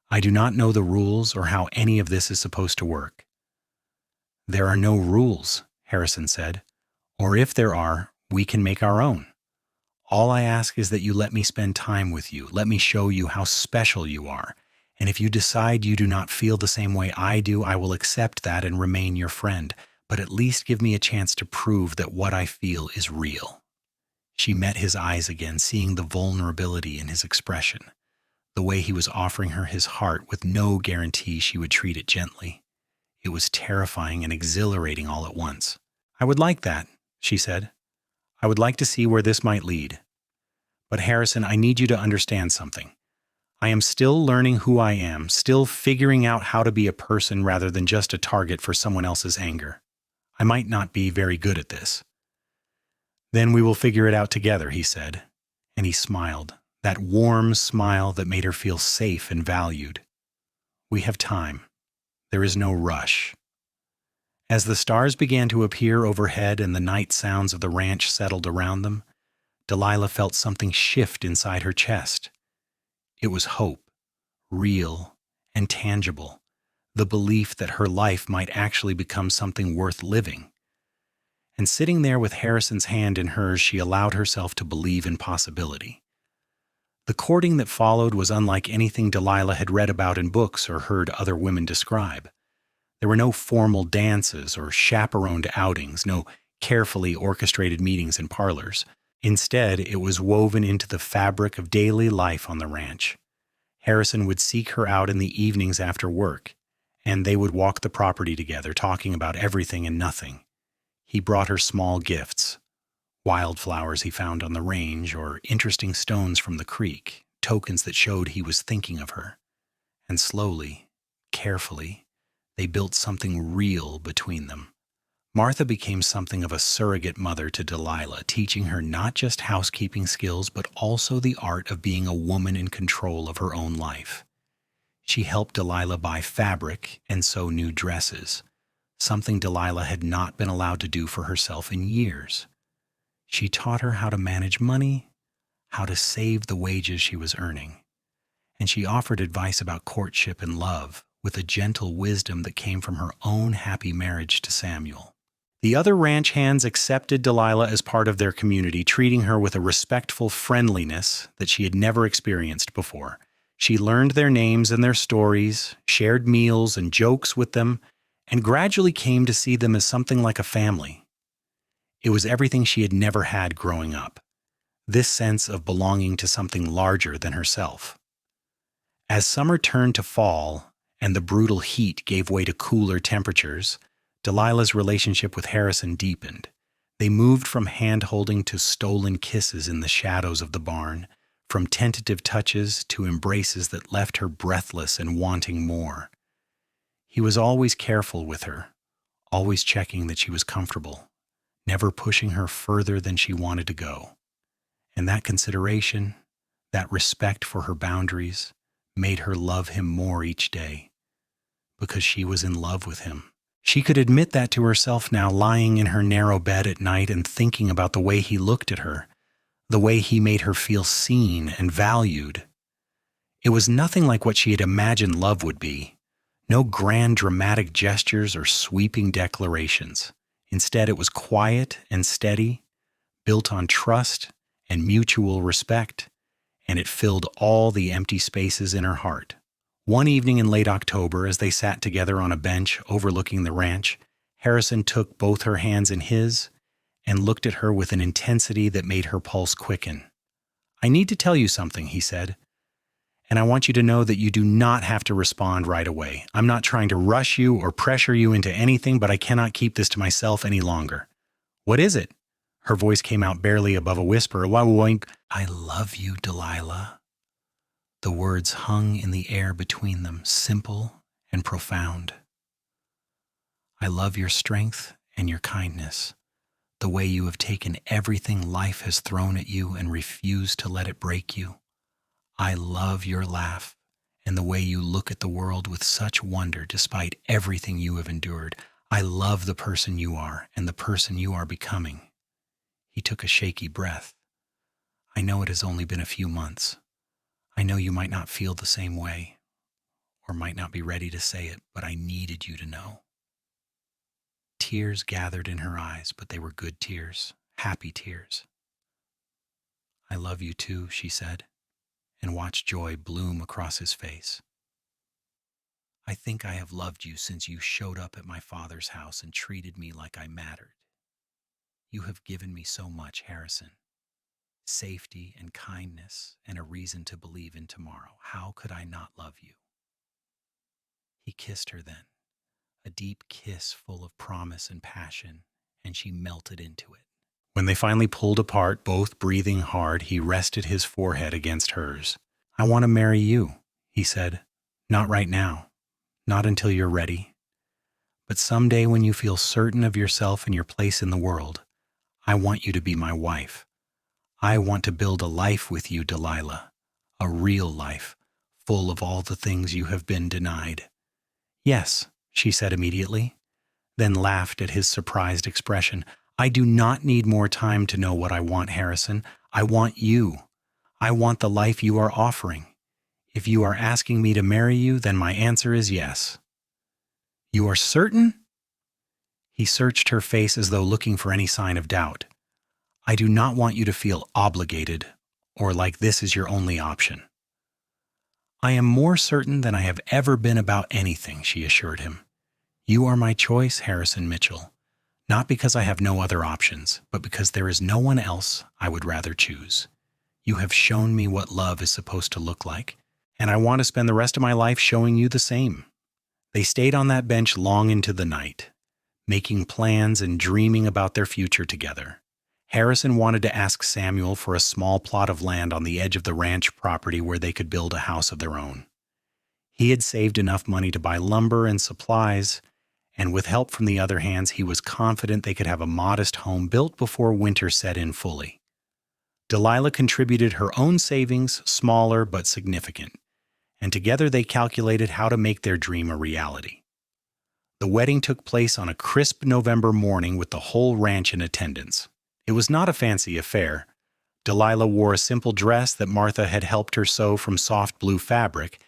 I do not know the rules or how any of this is supposed to work." "There are no rules," Harrison said. "Or if there are, we can make our own. All I ask is that you let me spend time with you. Let me show you how special you are. And if you decide you do not feel the same way I do, I will accept that and remain your friend. But at least give me a chance to prove that what I feel is real." She met his eyes again, seeing the vulnerability in his expression, the way he was offering her his heart with no guarantee she would treat it gently. It was terrifying and exhilarating all at once. "I would like that," she said. "I would like to see where this might lead. But Harrison, I need you to understand something. I am still learning who I am, still figuring out how to be a person rather than just a target for someone else's anger. I might not be very good at this." "Then we will figure it out together," he said, and he smiled, that warm smile that made her feel safe and valued. "We have time. There is no rush." As the stars began to appear overhead and the night sounds of the ranch settled around them, Delilah felt something shift inside her chest. It was hope, real and tangible, the belief that her life might actually become something worth living. And sitting there with Harrison's hand in hers, she allowed herself to believe in possibility. The courting that followed was unlike anything Delilah had read about in books or heard other women describe. There were no formal dances or chaperoned outings, no carefully orchestrated meetings in parlors. Instead, it was woven into the fabric of daily life on the ranch. Harrison would seek her out in the evenings after work, and they would walk the property together, talking about everything and nothing. He brought her small gifts, wildflowers he found on the range or interesting stones from the creek, tokens that showed he was thinking of her. And slowly, carefully, they built something real between them. Martha became something of a surrogate mother to Delilah, teaching her not just housekeeping skills, but also the art of being a woman in control of her own life. She helped Delilah buy fabric and sew new dresses, something Delilah had not been allowed to do for herself in years. She taught her how to manage money, how to save the wages she was earning, and she offered advice about courtship and love with a gentle wisdom that came from her own happy marriage to Samuel. The other ranch hands accepted Delilah as part of their community, treating her with a respectful friendliness that she had never experienced before. She learned their names and their stories, shared meals and jokes with them, and gradually came to see them as something like a family. It was everything she had never had growing up, this sense of belonging to something larger than herself. As summer turned to fall and the brutal heat gave way to cooler temperatures, Delilah's relationship with Harrison deepened. They moved from hand-holding to stolen kisses in the shadows of the barn, from tentative touches to embraces that left her breathless and wanting more. He was always careful with her, always checking that she was comfortable, never pushing her further than she wanted to go. And that consideration, that respect for her boundaries, made her love him more each day, because she was in love with him. She could admit that to herself now, lying in her narrow bed at night and thinking about the way he looked at her, the way he made her feel seen and valued. It was nothing like what she had imagined love would be. No grand dramatic gestures or sweeping declarations. Instead, it was quiet and steady, built on trust and mutual respect, and it filled all the empty spaces in her heart. One evening in late October, as they sat together on a bench overlooking the ranch, Harrison took both her hands in his and looked at her with an intensity that made her pulse quicken. "I need to tell you something," he said, "and I want you to know that you do not have to respond right away. I'm not trying to rush you or pressure you into anything, but I cannot keep this to myself any longer." "What is it?" Her voice came out barely above a whisper. "I love you, Delilah." The words hung in the air between them, simple and profound. "I love your strength and your kindness, The way you have taken everything life has thrown at you and refused to let it break you. I love your laugh and the way you look at the world with such wonder despite everything you have endured. I love the person you are and the person you are becoming." He took a shaky breath. "I know it has only been a few months. I know you might not feel the same way, or might not be ready to say it, but I needed you to know." Tears gathered in her eyes, but they were good tears, happy tears. "I love you too," she said, and watched joy bloom across his face. "I think I have loved you since you showed up at my father's house and treated me like I mattered. You have given me so much, Harrison. Safety and kindness and a reason to believe in tomorrow. How could I not love you?" He kissed her then, a deep kiss full of promise and passion, and she melted into it. When they finally pulled apart, both breathing hard, he rested his forehead against hers. "I want to marry you," he said. "Not right now. Not until you're ready. But someday when you feel certain of yourself and your place in the world, I want you to be my wife. I want to build a life with you, Delilah. A real life, full of all the things you have been denied." "Yes," she said immediately, then laughed at his surprised expression. "I do not need more time to know what I want, Harrison. I want you. I want the life you are offering. If you are asking me to marry you, then my answer is yes." "You are certain?" He searched her face as though looking for any sign of doubt. "I do not want you to feel obligated or like this is your only option." "I am more certain than I have ever been about anything," she assured him. "You are my choice, Harrison Mitchell, not because I have no other options, but because there is no one else I would rather choose. You have shown me what love is supposed to look like, and I want to spend the rest of my life showing you the same." They stayed on that bench long into the night, making plans and dreaming about their future together. Harrison wanted to ask Samuel for a small plot of land on the edge of the ranch property where they could build a house of their own. He had saved enough money to buy lumber and supplies, and with help from the other hands, he was confident they could have a modest home built before winter set in fully. Delilah contributed her own savings, smaller but significant, and together they calculated how to make their dream a reality. The wedding took place on a crisp November morning with the whole ranch in attendance. It was not a fancy affair. Delilah wore a simple dress that Martha had helped her sew from soft blue fabric,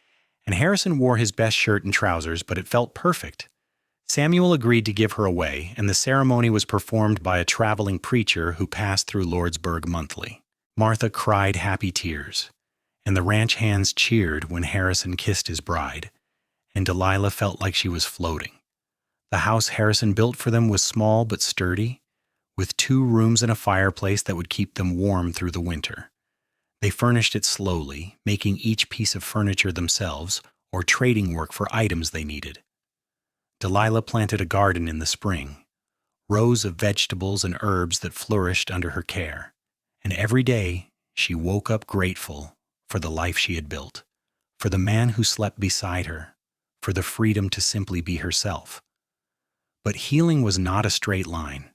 and Harrison wore his best shirt and trousers, but it felt perfect. Samuel agreed to give her away, and the ceremony was performed by a traveling preacher who passed through Lordsburg monthly. Martha cried happy tears, and the ranch hands cheered when Harrison kissed his bride, and Delilah felt like she was floating. The house Harrison built for them was small but sturdy, with 2 rooms and a fireplace that would keep them warm through the winter. They furnished it slowly, making each piece of furniture themselves or trading work for items they needed. Delilah planted a garden in the spring, rows of vegetables and herbs that flourished under her care, and every day she woke up grateful for the life she had built, for the man who slept beside her, for the freedom to simply be herself. But healing was not a straight line,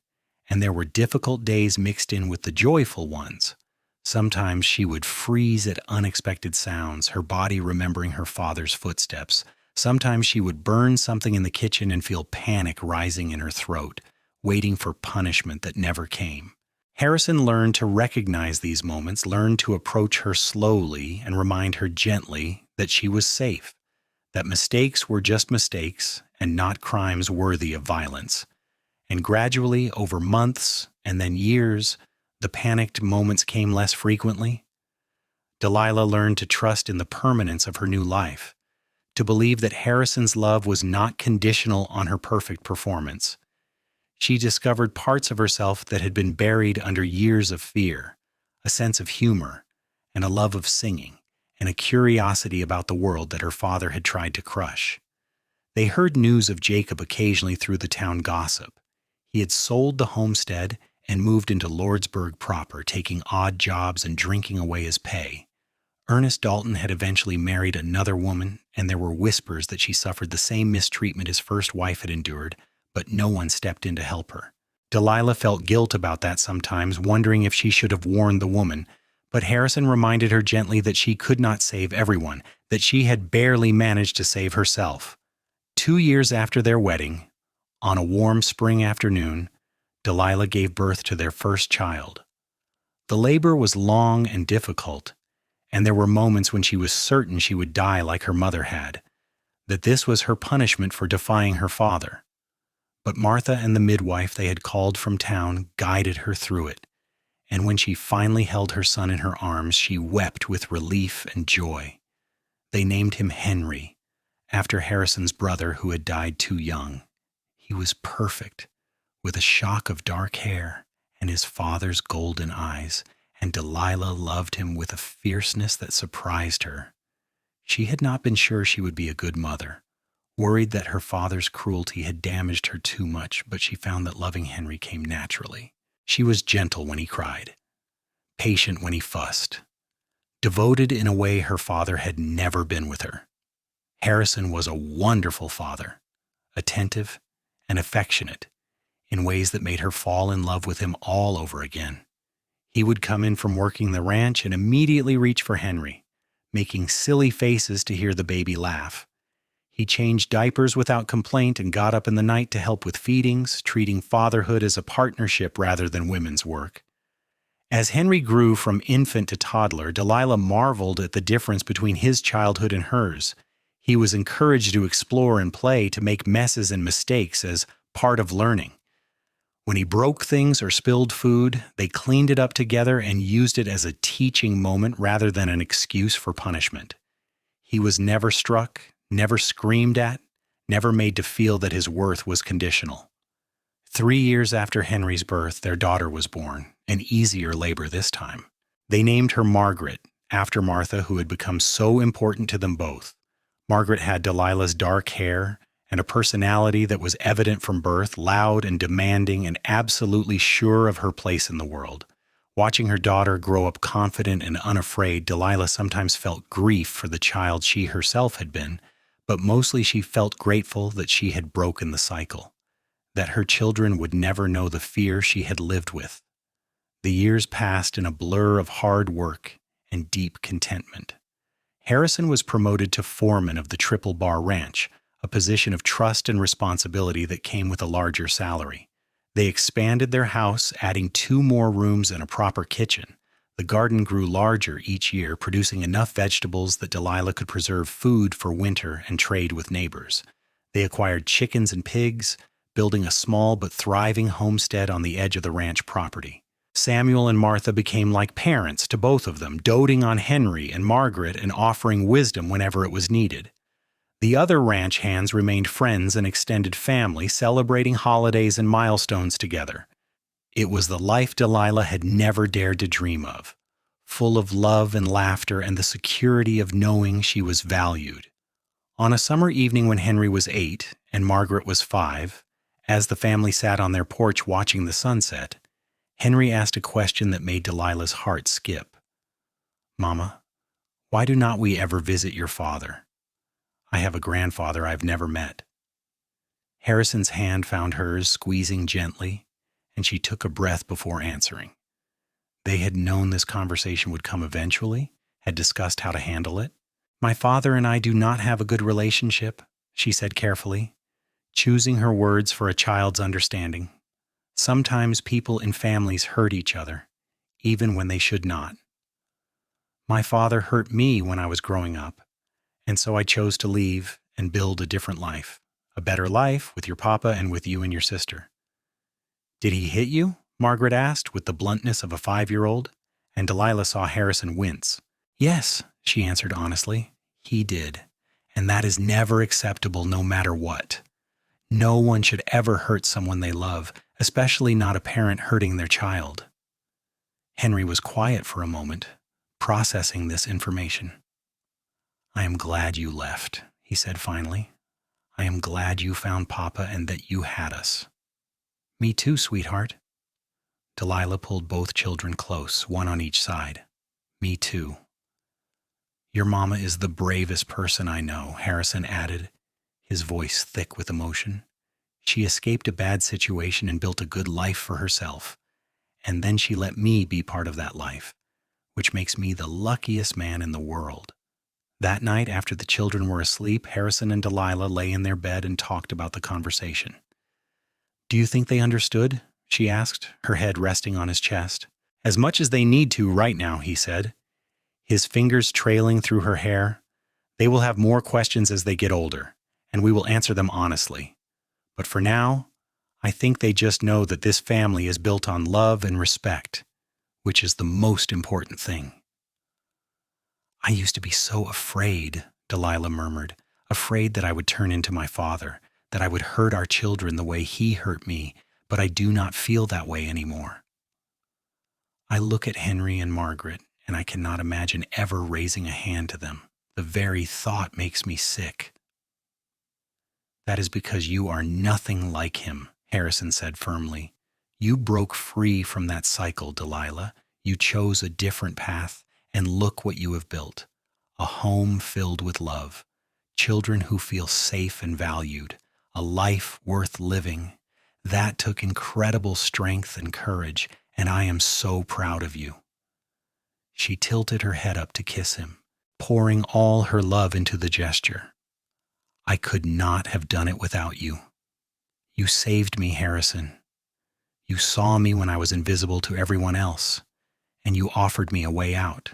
and there were difficult days mixed in with the joyful ones. Sometimes she would freeze at unexpected sounds, her body remembering her father's footsteps. Sometimes she would burn something in the kitchen and feel panic rising in her throat, waiting for punishment that never came. Harrison learned to recognize these moments, learned to approach her slowly and remind her gently that she was safe, that mistakes were just mistakes and not crimes worthy of violence. And gradually, over months and then years, the panicked moments came less frequently. Delilah learned to trust in the permanence of her new life, to believe that Harrison's love was not conditional on her perfect performance. She discovered parts of herself that had been buried under years of fear, a sense of humor, and a love of singing, and a curiosity about the world that her father had tried to crush. They heard news of Jacob occasionally through the town gossip. He had sold the homestead and moved into Lordsburg proper, taking odd jobs and drinking away his pay. Ernest Dalton had eventually married another woman, and there were whispers that she suffered the same mistreatment his first wife had endured, but no one stepped in to help her. Delilah felt guilt about that sometimes, wondering if she should have warned the woman, but Harrison reminded her gently that she could not save everyone, that she had barely managed to save herself. 2 years after their wedding, on a warm spring afternoon, Delilah gave birth to their first child. The labor was long and difficult, and there were moments when she was certain she would die like her mother had, that this was her punishment for defying her father. But Martha and the midwife they had called from town guided her through it, and when she finally held her son in her arms, she wept with relief and joy. They named him Henry, after Harrison's brother who had died too young. He was perfect, with a shock of dark hair and his father's golden eyes, and Delilah loved him with a fierceness that surprised her. She had not been sure she would be a good mother, worried that her father's cruelty had damaged her too much, but she found that loving Henry came naturally. She was gentle when he cried, patient when he fussed, devoted in a way her father had never been with her. Harrison was a wonderful father, attentive and affectionate, in ways that made her fall in love with him all over again. He would come in from working the ranch and immediately reach for Henry, making silly faces to hear the baby laugh. He changed diapers without complaint and got up in the night to help with feedings, treating fatherhood as a partnership rather than women's work. As Henry grew from infant to toddler, Delilah marveled at the difference between his childhood and hers. He was encouraged to explore and play, to make messes and mistakes as part of learning. When he broke things or spilled food, they cleaned it up together and used it as a teaching moment rather than an excuse for punishment. He was never struck, never screamed at, never made to feel that his worth was conditional. 3 years after Henry's birth, their daughter was born, an easier labor this time. They named her Margaret, after Martha, who had become so important to them both. Margaret had Delilah's dark hair and a personality that was evident from birth, loud and demanding and absolutely sure of her place in the world. Watching her daughter grow up confident and unafraid, Delilah sometimes felt grief for the child she herself had been, but mostly she felt grateful that she had broken the cycle, that her children would never know the fear she had lived with. The years passed in a blur of hard work and deep contentment. Harrison was promoted to foreman of the Triple Bar Ranch, a position of trust and responsibility that came with a larger salary. They expanded their house, adding 2 more rooms and a proper kitchen. The garden grew larger each year, producing enough vegetables that Delilah could preserve food for winter and trade with neighbors. They acquired chickens and pigs, building a small but thriving homestead on the edge of the ranch property. Samuel and Martha became like parents to both of them, doting on Henry and Margaret and offering wisdom whenever it was needed. The other ranch hands remained friends and extended family, celebrating holidays and milestones together. It was the life Delilah had never dared to dream of, full of love and laughter and the security of knowing she was valued. On a summer evening when Henry was 8 and Margaret was 5, as the family sat on their porch watching the sunset, Henry asked a question that made Delilah's heart skip. "Mama, why do not we ever visit your father? I have a grandfather I've never met." Harrison's hand found hers, squeezing gently, and she took a breath before answering. They had known this conversation would come eventually, had discussed how to handle it. "My father and I do not have a good relationship," she said carefully, choosing her words for a child's understanding. "Sometimes people in families hurt each other, even when they should not. My father hurt me when I was growing up, and so I chose to leave and build a different life, a better life with your papa and with you and your sister." "Did he hit you?" Margaret asked with the bluntness of a 5-year-old, and Delilah saw Harrison wince. "Yes," she answered honestly, "he did, and that is never acceptable no matter what. No one should ever hurt someone they love, especially not a parent hurting their child." Henry was quiet for a moment, processing this information. "I am glad you left," he said finally. "I am glad you found Papa and that you had us." "Me too, sweetheart." Delilah pulled both children close, one on each side. "Me too." "Your mama is the bravest person I know," Harrison added, his voice thick with emotion. She escaped a bad situation and built a good life for herself. And then she let me be part of that life, which makes me the luckiest man in the world. That night, after the children were asleep, Harrison and Delilah lay in their bed and talked about the conversation. Do you think they understood? She asked, her head resting on his chest. As much as they need to right now, he said, his fingers trailing through her hair. They will have more questions as they get older, and we will answer them honestly. But for now, I think they just know that this family is built on love and respect, which is the most important thing. I used to be so afraid, Delilah murmured, afraid that I would turn into my father, that I would hurt our children the way he hurt me, but I do not feel that way anymore. I look at Henry and Margaret, and I cannot imagine ever raising a hand to them. The very thought makes me sick. That is because you are nothing like him, Harrison said firmly. You broke free from that cycle, Delilah. You chose a different path, and look what you have built. A home filled with love, children who feel safe and valued, a life worth living. That took incredible strength and courage, and I am so proud of you. She tilted her head up to kiss him, pouring all her love into the gesture. I could not have done it without you. You saved me, Harrison. You saw me when I was invisible to everyone else, and you offered me a way out.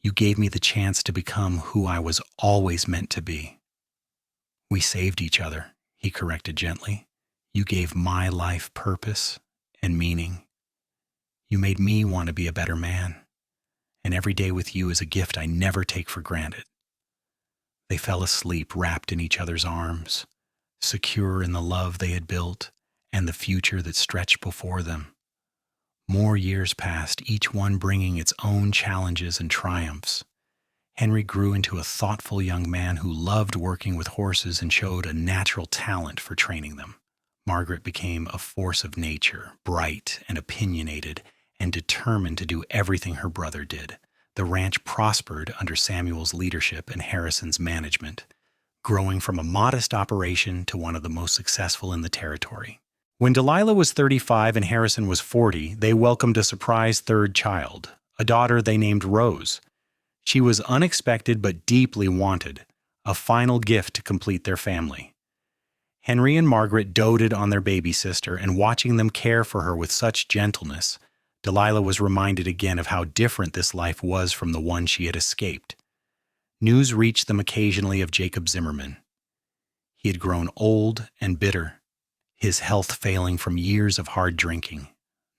You gave me the chance to become who I was always meant to be. We saved each other, he corrected gently. You gave my life purpose and meaning. You made me want to be a better man, and every day with you is a gift I never take for granted. They fell asleep wrapped in each other's arms, secure in the love they had built and the future that stretched before them. More years passed, each one bringing its own challenges and triumphs. Henry grew into a thoughtful young man who loved working with horses and showed a natural talent for training them. Margaret became a force of nature, bright and opinionated, and determined to do everything her brother did. The ranch prospered under Samuel's leadership and Harrison's management, growing from a modest operation to one of the most successful in the territory. When Delilah was 35 and Harrison was 40, they welcomed a surprise third child, a daughter they named Rose. She was unexpected but deeply wanted, a final gift to complete their family. Henry and Margaret doted on their baby sister, and watching them care for her with such gentleness, Delilah was reminded again of how different this life was from the one she had escaped. News reached them occasionally of Jacob Zimmerman. He had grown old and bitter, his health failing from years of hard drinking.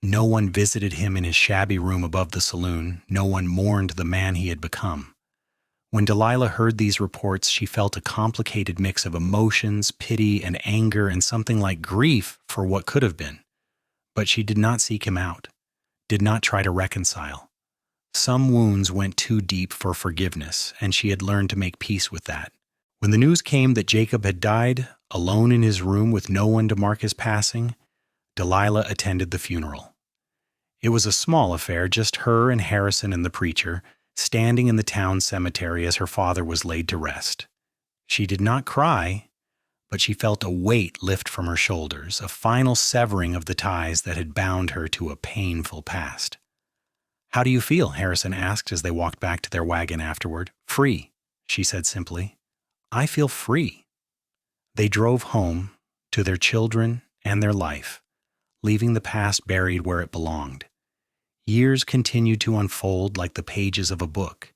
No one visited him in his shabby room above the saloon. No one mourned the man he had become. When Delilah heard these reports, she felt a complicated mix of emotions, pity, and anger, and something like grief for what could have been. But she did not seek him out, did not try to reconcile. Some wounds went too deep for forgiveness, and she had learned to make peace with that. When the news came that Jacob had died, alone in his room with no one to mark his passing, Delilah attended the funeral. It was a small affair, just her and Harrison and the preacher, standing in the town cemetery as her father was laid to rest. She did not cry, but she felt a weight lift from her shoulders, a final severing of the ties that had bound her to a painful past. "How do you feel?" Harrison asked as they walked back to their wagon afterward. "Free," she said simply. "I feel free." They drove home, to their children and their life, leaving the past buried where it belonged. Years continued to unfold like the pages of a book,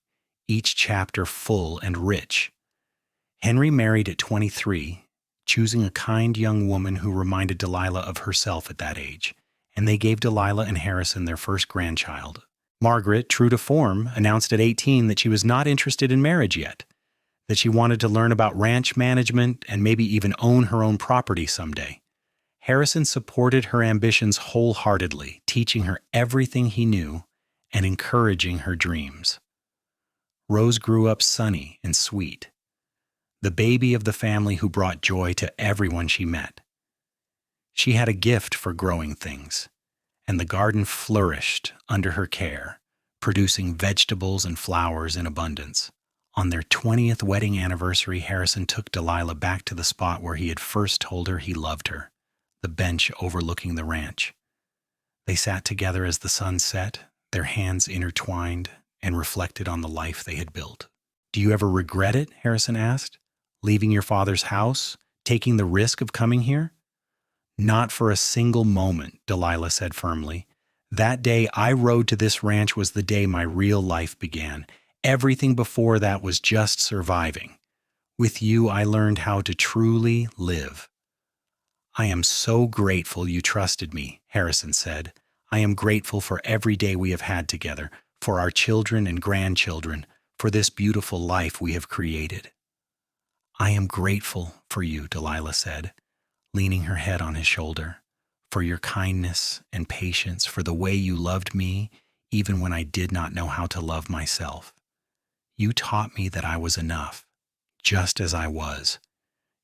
each chapter full and rich. Henry married at 23, choosing a kind young woman who reminded Delilah of herself at that age, and they gave Delilah and Harrison their first grandchild. Margaret, true to form, announced at 18 that she was not interested in marriage yet, that she wanted to learn about ranch management and maybe even own her own property someday. Harrison supported her ambitions wholeheartedly, teaching her everything he knew and encouraging her dreams. Rose grew up sunny and sweet, the baby of the family who brought joy to everyone she met. She had a gift for growing things, and the garden flourished under her care, producing vegetables and flowers in abundance. On their 20th wedding anniversary, Harrison took Delilah back to the spot where he had first told her he loved her, the bench overlooking the ranch. They sat together as the sun set, their hands intertwined, and reflected on the life they had built. "Do you ever regret it?" Harrison asked. "Leaving your father's house? Taking the risk of coming here?" "Not for a single moment," Delilah said firmly. "That day I rode to this ranch was the day my real life began. Everything before that was just surviving. With you, I learned how to truly live." "I am so grateful you trusted me," Harrison said. "I am grateful for every day we have had together, for our children and grandchildren, for this beautiful life we have created." "I am grateful for you," Delilah said, leaning her head on his shoulder, "for your kindness and patience, for the way you loved me even when I did not know how to love myself. You taught me that I was enough, just as I was.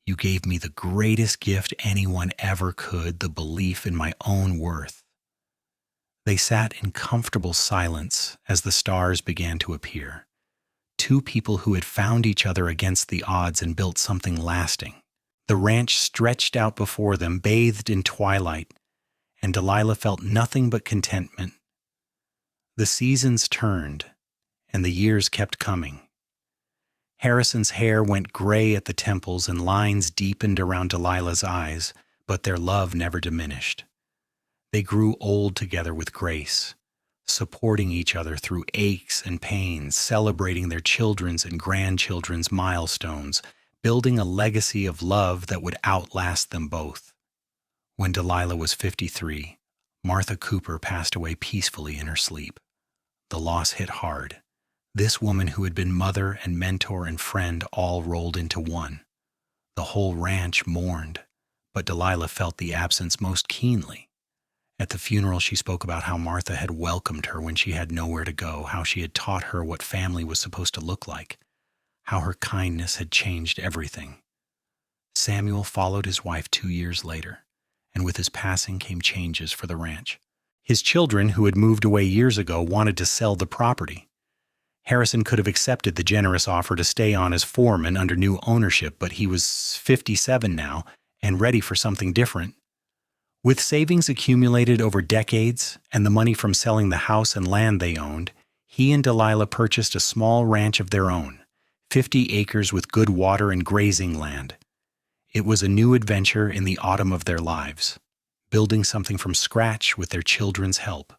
You gave me the greatest gift anyone ever could, the belief in my own worth." They sat in comfortable silence as the stars began to appear. Two people who had found each other against the odds and built something lasting. The ranch stretched out before them, bathed in twilight, and Delilah felt nothing but contentment. The seasons turned, and the years kept coming. Harrison's hair went gray at the temples and lines deepened around Delilah's eyes, but their love never diminished. They grew old together with grace, supporting each other through aches and pains, celebrating their children's and grandchildren's milestones, building a legacy of love that would outlast them both. When Delilah was 53, Martha Cooper passed away peacefully in her sleep. The loss hit hard. This woman who had been mother and mentor and friend all rolled into one. The whole ranch mourned, but Delilah felt the absence most keenly. At the funeral, she spoke about how Martha had welcomed her when she had nowhere to go, how she had taught her what family was supposed to look like, how her kindness had changed everything. Samuel followed his wife 2 years later, and with his passing came changes for the ranch. His children, who had moved away years ago, wanted to sell the property. Harrison could have accepted the generous offer to stay on as foreman under new ownership, but he was 57 now and ready for something different. With savings accumulated over decades and the money from selling the house and land they owned, he and Delilah purchased a small ranch of their own, 50 acres with good water and grazing land. It was a new adventure in the autumn of their lives, building something from scratch with their children's help.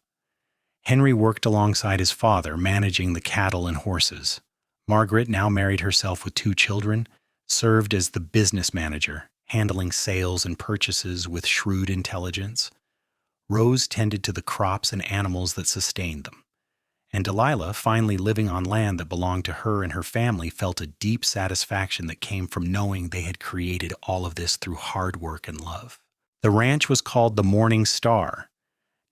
Henry worked alongside his father, managing the cattle and horses. Margaret, now married herself with 2 children, served as the business manager, handling sales and purchases with shrewd intelligence. Rose tended to the crops and animals that sustained them. And Delilah, finally living on land that belonged to her and her family, felt a deep satisfaction that came from knowing they had created all of this through hard work and love. The ranch was called the Morning Star,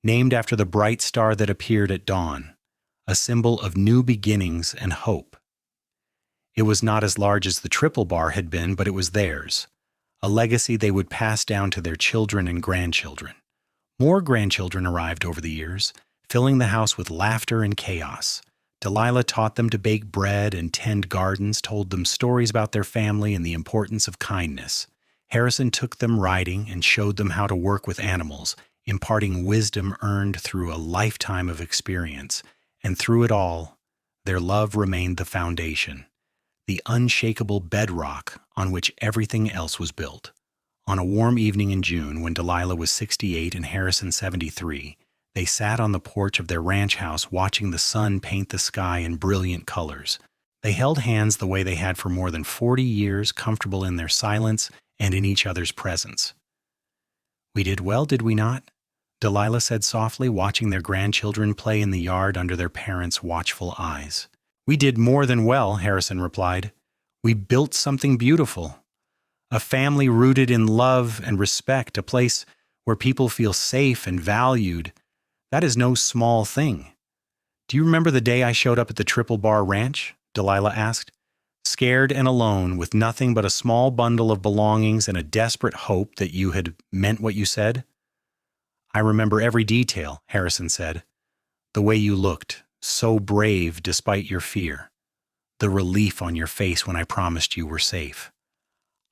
named after the bright star that appeared at dawn, a symbol of new beginnings and hope. It was not as large as the Triple Bar had been, but it was theirs, a legacy they would pass down to their children and grandchildren. More grandchildren arrived over the years, filling the house with laughter and chaos. Delilah taught them to bake bread and tend gardens, told them stories about their family and the importance of kindness. Harrison took them riding and showed them how to work with animals, imparting wisdom earned through a lifetime of experience. And through it all, their love remained the foundation, the unshakable bedrock on which everything else was built. On a warm evening in June, when Delilah was 68 and Harrison 73, they sat on the porch of their ranch house watching the sun paint the sky in brilliant colors. They held hands the way they had for more than 40 years, comfortable in their silence and in each other's presence. "We did well, did we not?" Delilah said softly, watching their grandchildren play in the yard under their parents' watchful eyes. "We did more than well," Harrison replied. "We built something beautiful. A family rooted in love and respect, a place where people feel safe and valued. That is no small thing." "Do you remember the day I showed up at the Triple Bar Ranch?" Delilah asked. "Scared and alone, with nothing but a small bundle of belongings and a desperate hope that you had meant what you said?" "I remember every detail," Harrison said. "The way you looked, so brave despite your fear. the relief on your face when I promised you were safe.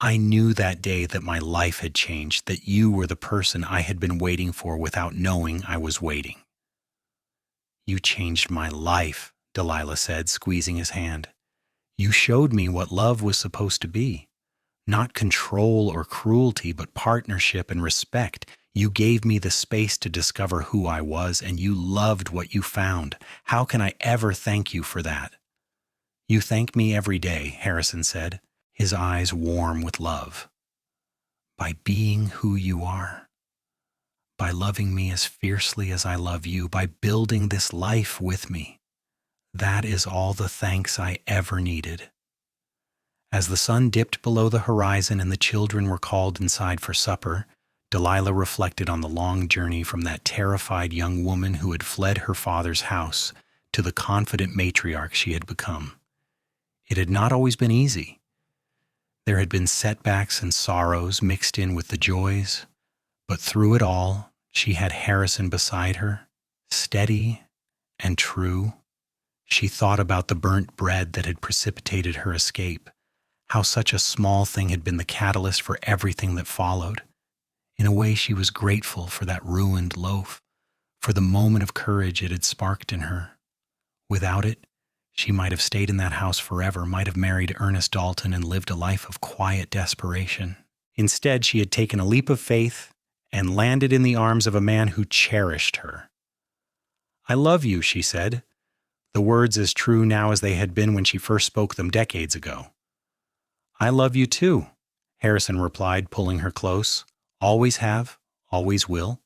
I knew that day that my life had changed, that you were the person I had been waiting for without knowing I was waiting." "You changed my life," Delilah said, squeezing his hand. "You showed me what love was supposed to be. Not control or cruelty, but partnership and respect. You gave me the space to discover who I was, and you loved what you found. How can I ever thank you for that?" "You thank me every day," Harrison said, his eyes warm with love. "By being who you are, by loving me as fiercely as I love you, by building this life with me. That is all the thanks I ever needed." As the sun dipped below the horizon and the children were called inside for supper, Delilah reflected on the long journey from that terrified young woman who had fled her father's house to the confident matriarch she had become. It had not always been easy. There had been setbacks and sorrows mixed in with the joys, but through it all, she had Harrison beside her, steady and true. She thought about the burnt bread that had precipitated her escape, how such a small thing had been the catalyst for everything that followed. In a way, she was grateful for that ruined loaf, for the moment of courage it had sparked in her. Without it, she might have stayed in that house forever, might have married Ernest Dalton and lived a life of quiet desperation. Instead, she had taken a leap of faith and landed in the arms of a man who cherished her. "I love you," she said, the words as true now as they had been when she first spoke them decades ago. "I love you too," Harrison replied, pulling her close. "Always have, always will."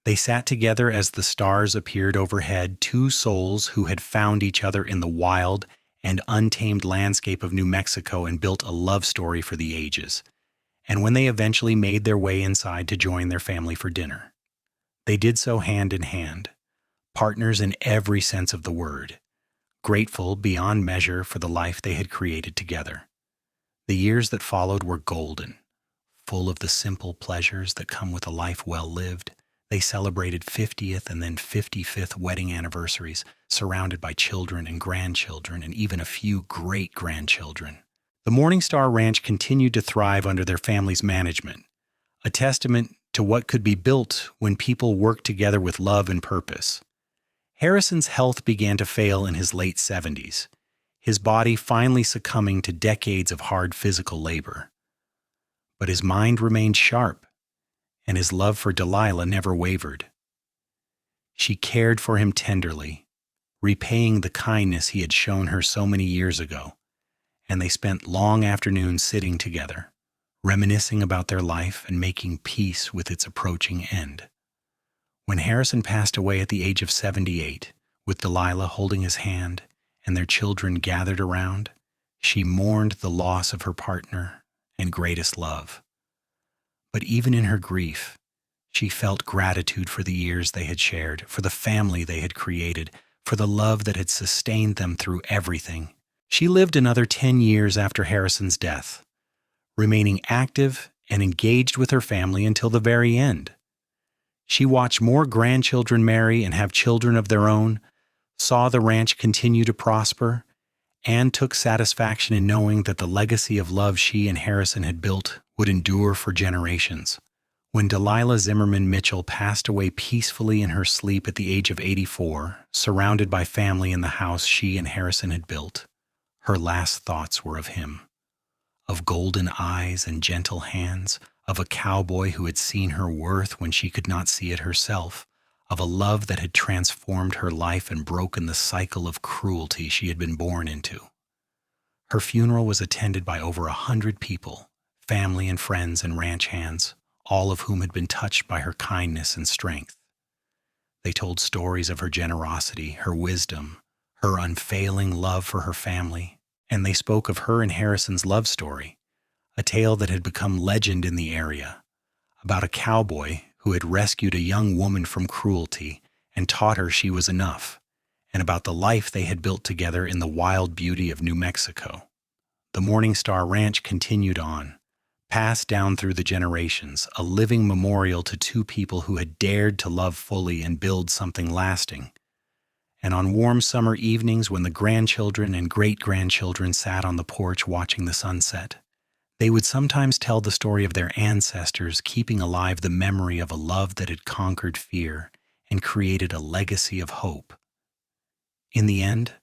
They sat together as the stars appeared overhead, two souls who had found each other in the wild and untamed landscape of New Mexico and built a love story for the ages. And when they eventually made their way inside to join their family for dinner, they did so hand in hand, partners in every sense of the word, grateful beyond measure for the life they had created together. The years that followed were golden, full of the simple pleasures that come with a life well lived. They celebrated 50th and then 55th wedding anniversaries, surrounded by children and grandchildren and even a few great-grandchildren. The Morningstar Ranch continued to thrive under their family's management, a testament to what could be built when people worked together with love and purpose. Harrison's health began to fail in his late 70s, his body finally succumbing to decades of hard physical labor. But his mind remained sharp, and his love for Delilah never wavered. She cared for him tenderly, repaying the kindness he had shown her so many years ago, and they spent long afternoons sitting together, reminiscing about their life and making peace with its approaching end. When Harrison passed away at the age of 78, with Delilah holding his hand and their children gathered around, she mourned the loss of her partner and greatest love. But even in her grief, she felt gratitude for the years they had shared, for the family they had created, for the love that had sustained them through everything. She lived another 10 years after Harrison's death, remaining active and engaged with her family until the very end. She watched more grandchildren marry and have children of their own, saw the ranch continue to prosper, and took satisfaction in knowing that the legacy of love she and Harrison had built would endure for generations. When Delilah Zimmerman Mitchell passed away peacefully in her sleep at the age of 84, surrounded by family in the house she and Harrison had built, her last thoughts were of him, of golden eyes and gentle hands, of a cowboy who had seen her worth when she could not see it herself, of a love that had transformed her life and broken the cycle of cruelty she had been born into. Her funeral was attended by over 100 people, family and friends and ranch hands, all of whom had been touched by her kindness and strength. They told stories of her generosity, her wisdom, her unfailing love for her family, and they spoke of her and Harrison's love story, a tale that had become legend in the area, about a cowboy who had rescued a young woman from cruelty and taught her she was enough, and about the life they had built together in the wild beauty of New Mexico. The Morningstar Ranch continued on, passed down through the generations, a living memorial to two people who had dared to love fully and build something lasting. And on warm summer evenings, when the grandchildren and great-grandchildren sat on the porch watching the sunset, they would sometimes tell the story of their ancestors, keeping alive the memory of a love that had conquered fear and created a legacy of hope. In the end,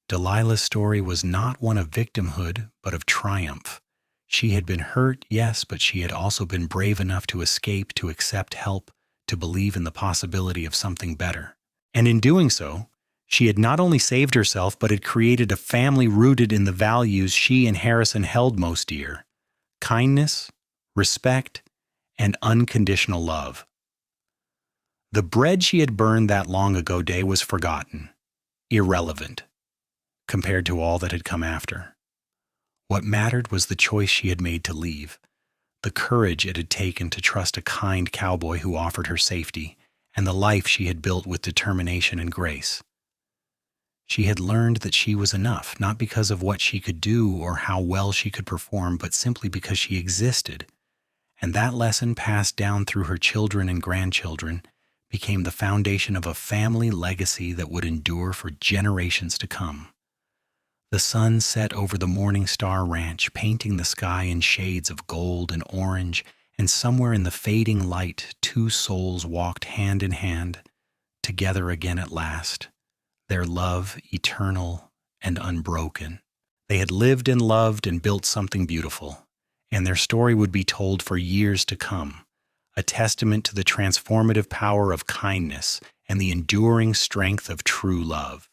Delilah's story was not one of victimhood, but of triumph. She had been hurt, yes, but she had also been brave enough to escape, to accept help, to believe in the possibility of something better. And in doing so, she had not only saved herself, but had created a family rooted in the values she and Harrison held most dear: kindness, respect, and unconditional love. The bread she had burned that long ago day was forgotten, irrelevant, compared to all that had come after. What mattered was the choice she had made to leave, the courage it had taken to trust a kind cowboy who offered her safety, and the life she had built with determination and grace. She had learned that she was enough, not because of what she could do or how well she could perform, but simply because she existed. And that lesson, passed down through her children and grandchildren, became the foundation of a family legacy that would endure for generations to come. The sun set over the Morning Star Ranch, painting the sky in shades of gold and orange, and somewhere in the fading light, two souls walked hand in hand, together again at last, their love eternal and unbroken. They had lived and loved and built something beautiful, and their story would be told for years to come, a testament to the transformative power of kindness and the enduring strength of true love.